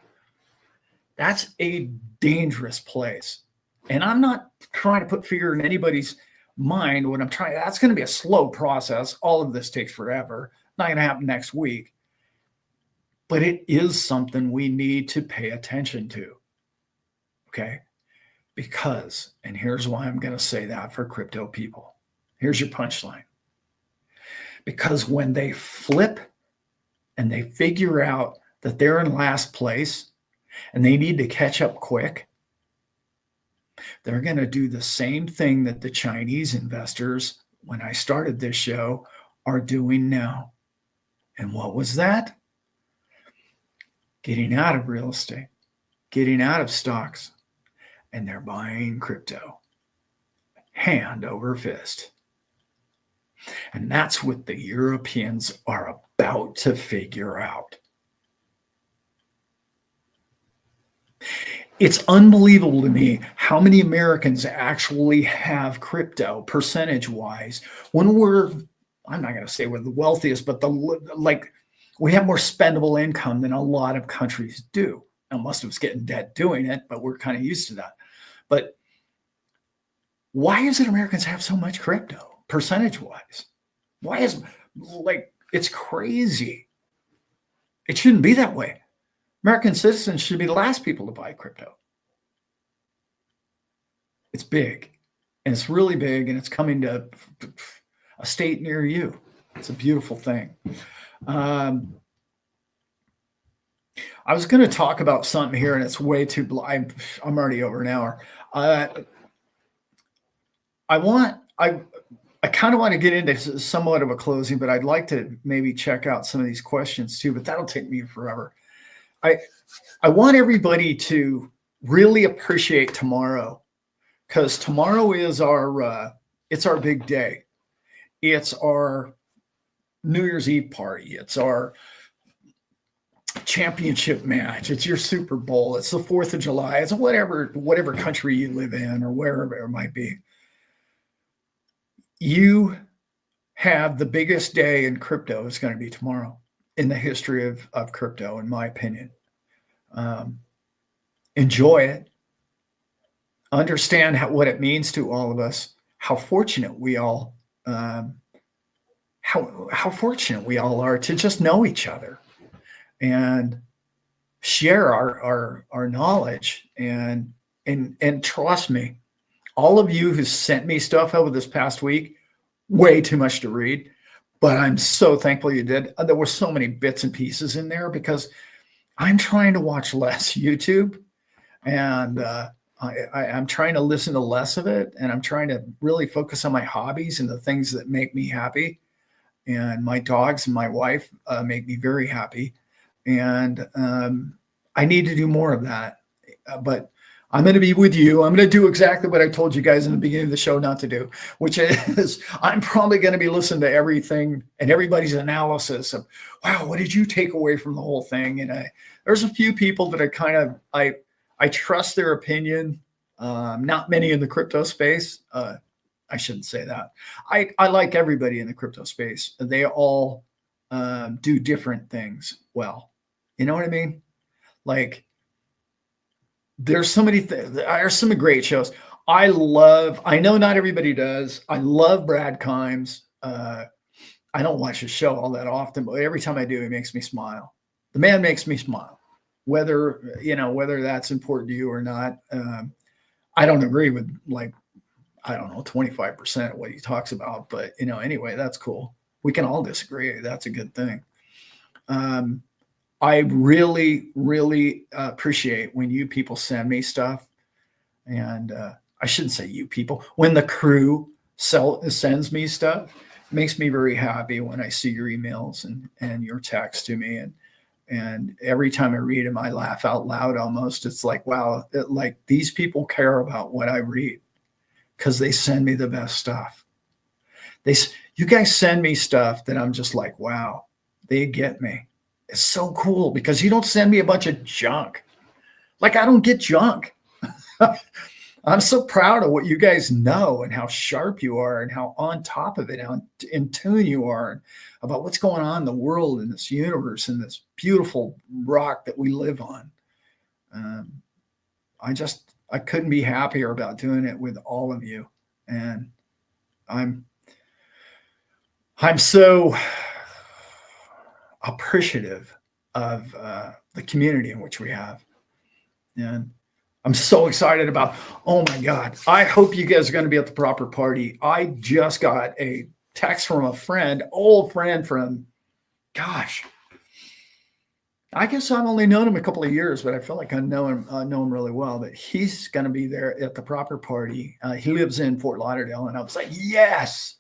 That's a dangerous place. And I'm not trying to put fear in anybody's mind when that's going to be a slow process. All of this takes forever. Not going to happen next week. But it is something we need to pay attention to. Okay? Because, and here's why I'm going to say that for crypto people. Here's your punchline. Because when they flip and they figure out that they're in last place and they need to catch up quick, they're going to do the same thing that the Chinese investors, when I started this show, are doing now. And what was that? Getting out of real estate, getting out of stocks, and they're buying crypto, hand over fist. And that's what the Europeans are about to figure out. It's unbelievable to me how many Americans actually have crypto percentage-wise when I'm not going to say we're the wealthiest, but we have more spendable income than a lot of countries do. Now, most of us get in debt doing it, but we're kind of used to that. But why is it Americans have so much crypto percentage-wise? Why is it's crazy. It shouldn't be that way. American citizens should be the last people to buy crypto. It's big, and it's really big, and it's coming to a state near you. It's a beautiful thing. I was going to talk about something here, and it's way too. I'm already over an hour. I kind of want to get into somewhat of a closing, but I'd like to maybe check out some of these questions too. But that'll take me forever. I want everybody to really appreciate tomorrow, because tomorrow is it's our big day. It's our New Year's Eve party. It's our championship match. It's your Super Bowl. It's the 4th of July. It's whatever country you live in or wherever it might be. You have the biggest day in crypto is going to be tomorrow in the history of crypto, in my opinion. Enjoy it. Understand what it means to all of us. How fortunate we all how fortunate we all are to just know each other and share our knowledge. And trust me, all of you who sent me stuff over this past week, way too much to read, but I'm so thankful you did. There were so many bits and pieces in there because I'm trying to watch less YouTube, and I'm trying to listen to less of it, and I'm trying to really focus on my hobbies and the things that make me happy. And my dogs and my wife make me very happy. And I need to do more of that. But I'm going to be with you. I'm going to do exactly what I told you guys in the beginning of the show not to do, which is I'm probably going to be listening to everything and everybody's analysis of, wow, what did you take away from the whole thing? And there's a few people that I trust their opinion. Not many in the crypto space. I shouldn't say that. I like everybody in the crypto space. They all do different things well. You know what I mean? Like, there's so many there's some great shows. I know not everybody does. I love Brad Kimes. I don't watch his show all that often, but every time I do, he makes me smile. The man makes me smile, whether that's important to you or not. I don't agree with, like, I don't know, 25% of what he talks about, but anyway, that's cool. We can all disagree. That's a good thing. I really, really appreciate when you people send me stuff, and I shouldn't say you people, when the crew sends me stuff. It makes me very happy when I see your emails and your text to me, and every time I read them, I laugh out loud almost. It's like, wow, like these people care about what I read because they send me the best stuff. You guys send me stuff that I'm just like, wow, they get me. It's so cool because you don't send me a bunch of junk. Like, I don't get junk. I'm so proud of what you guys know and how sharp you are and how on top of it, how in tune you are about what's going on in the world and this universe and this beautiful rock that we live on. I couldn't be happier about doing it with all of you. And I'm so appreciative of the community in which we have. And I'm so excited about, oh my God, I hope you guys are going to be at the proper party. I just got a text from a friend, old friend from, gosh, I guess I've only known him a couple of years, but I feel like I know him really well. But he's going to be there at the proper party. He lives in Fort Lauderdale, and I was like, yes,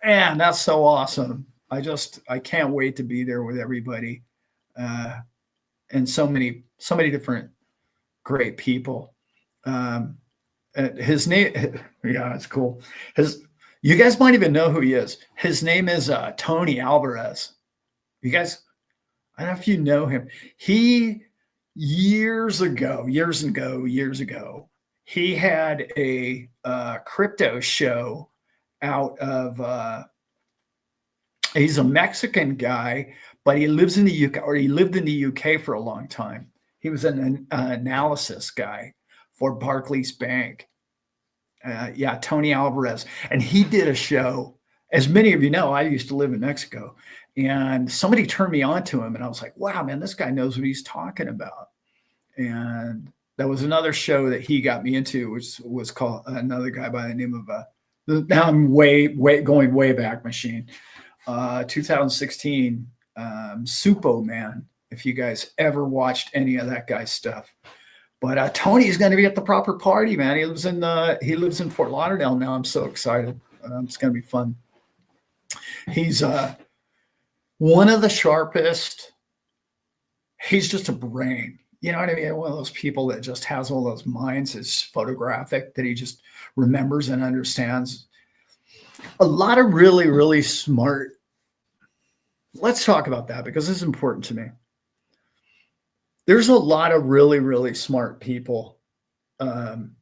man, that's so awesome. I can't wait to be there with everybody, and so many different great people. His name, yeah, it's cool. You guys might even know who he is. His name is Tony Alvarez. You guys, I don't know if you know him. He years ago, he had a crypto show out of. He's a Mexican guy, but he lives in the UK, or he lived in the UK for a long time. He was an analysis guy for Barclays Bank. Tony Alvarez. And he did a show. As many of you know, I used to live in Mexico, and somebody turned me on to him, and I was like, wow, man, this guy knows what he's talking about. And that was another show that he got me into, which was called another guy by the name of now I'm going way back machine. 2016, Supo Man, if you guys ever watched any of that guy's stuff. But Tony's going to be at the proper party, man. He lives in Fort Lauderdale now. I'm so excited. It's going to be fun. He's one of the sharpest. He's just a brain. You know what I mean? One of those people that just has all those minds. It's photographic, that he just remembers and understands. A lot of really, really smart. Let's talk about that because this is important to me. There's a lot of really, really smart people in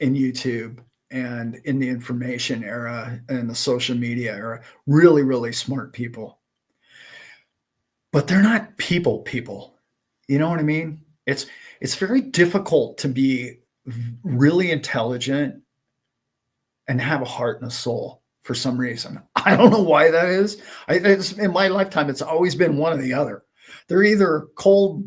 YouTube and in the information era and the social media era. Really, really smart people. But they're not people. You know what I mean? It's very difficult to be really intelligent and have a heart and a soul for some reason. I don't know why that is. In my lifetime, it's always been one or the other. They're either cold,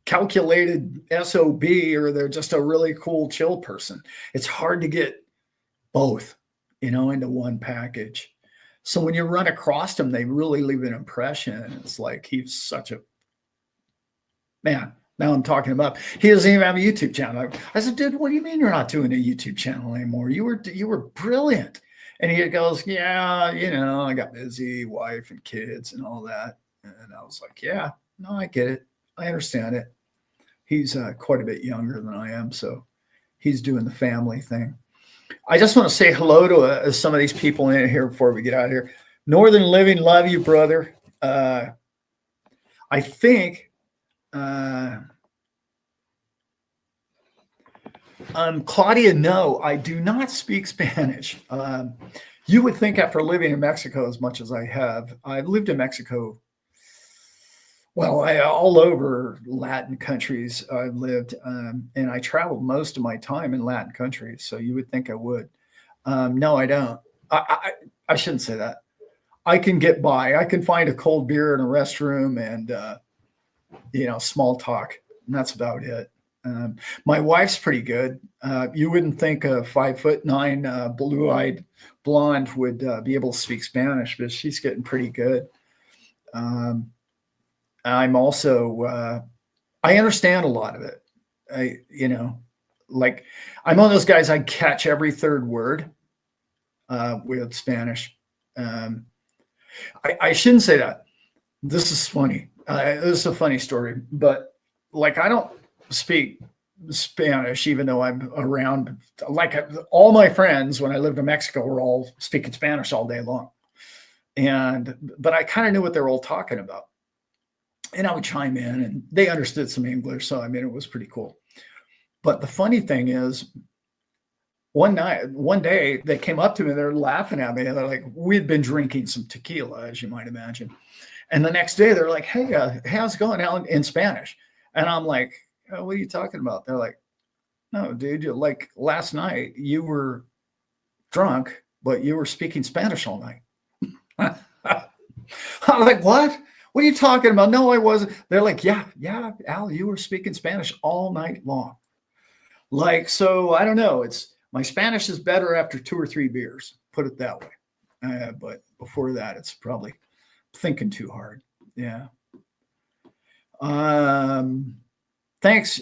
calculated SOB, or they're just a really cool, chill person. It's hard to get both, into one package. So when you run across them, they really leave an impression. It's like, he's such a man. Now I'm talking about, he doesn't even have a YouTube channel. I said, dude, what do you mean you're not doing a YouTube channel anymore? You were brilliant. And he goes, yeah, I got busy, wife and kids and all that. And I was like, yeah, no, I get it. I understand it. He's quite a bit younger than I am, so he's doing the family thing. I just want to say hello to some of these people in here before we get out of here. Northern Living, love you, brother. I think Claudia, no, I do not speak Spanish. You would think after living in Mexico as much as I have, I've lived in Mexico Well, all over Latin countries I've lived, and I traveled most of my time in Latin countries. So you would think I would. No, I don't. I shouldn't say that. I can get by. I can find a cold beer in a restroom and small talk, and that's about it. My wife's pretty good. You wouldn't think a 5'9", blue-eyed blonde would be able to speak Spanish, but she's getting pretty good. Um, I'm also I understand a lot of it. Like I'm one of those guys. I catch every third word with Spanish. I shouldn't say that. This is funny. This is a funny story, but like I don't speak Spanish, even though I'm around. Like all my friends when I lived in Mexico were all speaking Spanish all day long, but I kind of knew what they were all talking about, and I would chime in, and they understood some English, so I mean it was pretty cool. But the funny thing is, one day, they came up to me, they're laughing at me, and they're like, we'd been drinking some tequila, as you might imagine. And the next day, they're like, hey, how's it going, Allan, in Spanish? And I'm like, oh, what are you talking about? They're like, no, dude, like last night, you were drunk, but you were speaking Spanish all night. I'm like, what? What are you talking about? No, I wasn't. They're like, yeah, Al, you were speaking Spanish all night long. Like, so I don't know. My Spanish is better after 2 or 3 beers, put it that way. But before that, it's probably thinking too hard. Yeah. Thanks,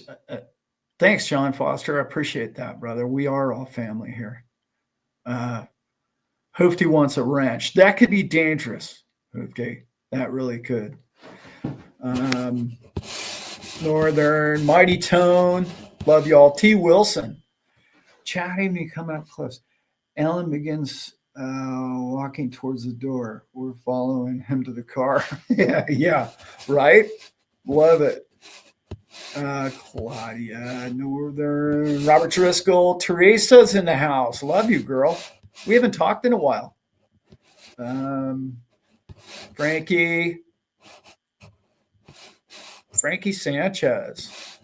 John Foster. I appreciate that, brother. We are all family here. Hoofty wants a wrench. That could be dangerous, Hoofty. That really could. Northern, Mighty Tone. Love y'all. T. Wilson. Chatting me coming up close. Allan begins walking towards the door. We're following him to the car. yeah, right? Love it. Claudia, Northern, Robert Driscoll, Teresa's in the house. Love you, girl. We haven't talked in a while. Frankie Sanchez.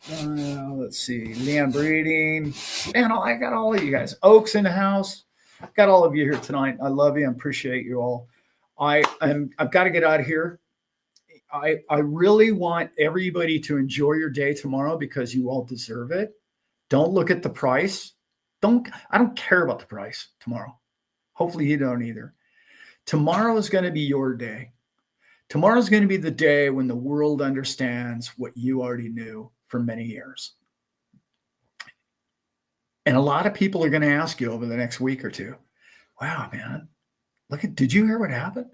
Let's see. Leanne Breeding. Man, I got all of you guys. Oaks in the house. Got all of you here tonight. I love you. I appreciate you all. I've got to get out of here. I really want everybody to enjoy your day tomorrow because you all deserve it. Don't look at the price. I don't care about the price tomorrow. Hopefully you don't either. Tomorrow is going to be your day. Tomorrow is going to be the day when the world understands what you already knew for many years. And a lot of people are going to ask you over the next week or two, wow, man, did you hear what happened?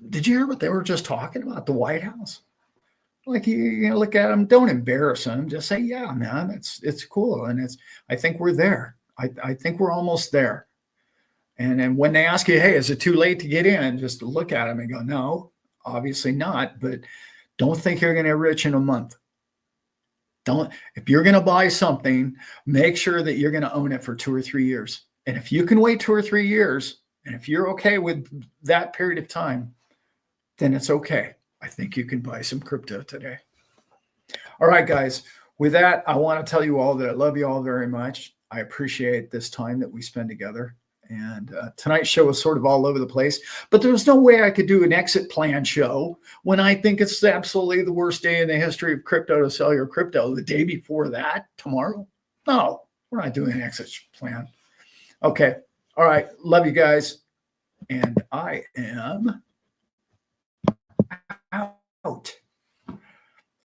Did you hear what they were just talking about, the White House? Like, you look at them, don't embarrass them. Just say, yeah, man, it's cool. And I think we're there. I think we're almost there. And then when they ask you, hey, is it too late to get in? Just look at them and go, no, obviously not. But don't think you're going to get rich in a month. If you're going to buy something, make sure that you're going to own it for 2 or 3 years. And if you can wait 2 or 3 years, and if you're okay with that period of time, then it's okay. I think you can buy some crypto today. All right, guys. With that, I want to tell you all that I love you all very much. I appreciate this time that we spend together. And tonight's show was sort of all over the place, but there was no way I could do an exit plan show when I think it's absolutely the worst day in the history of crypto to sell your crypto. The day before that, tomorrow? No, we're not doing an exit plan. Okay. All right. Love you guys. And I am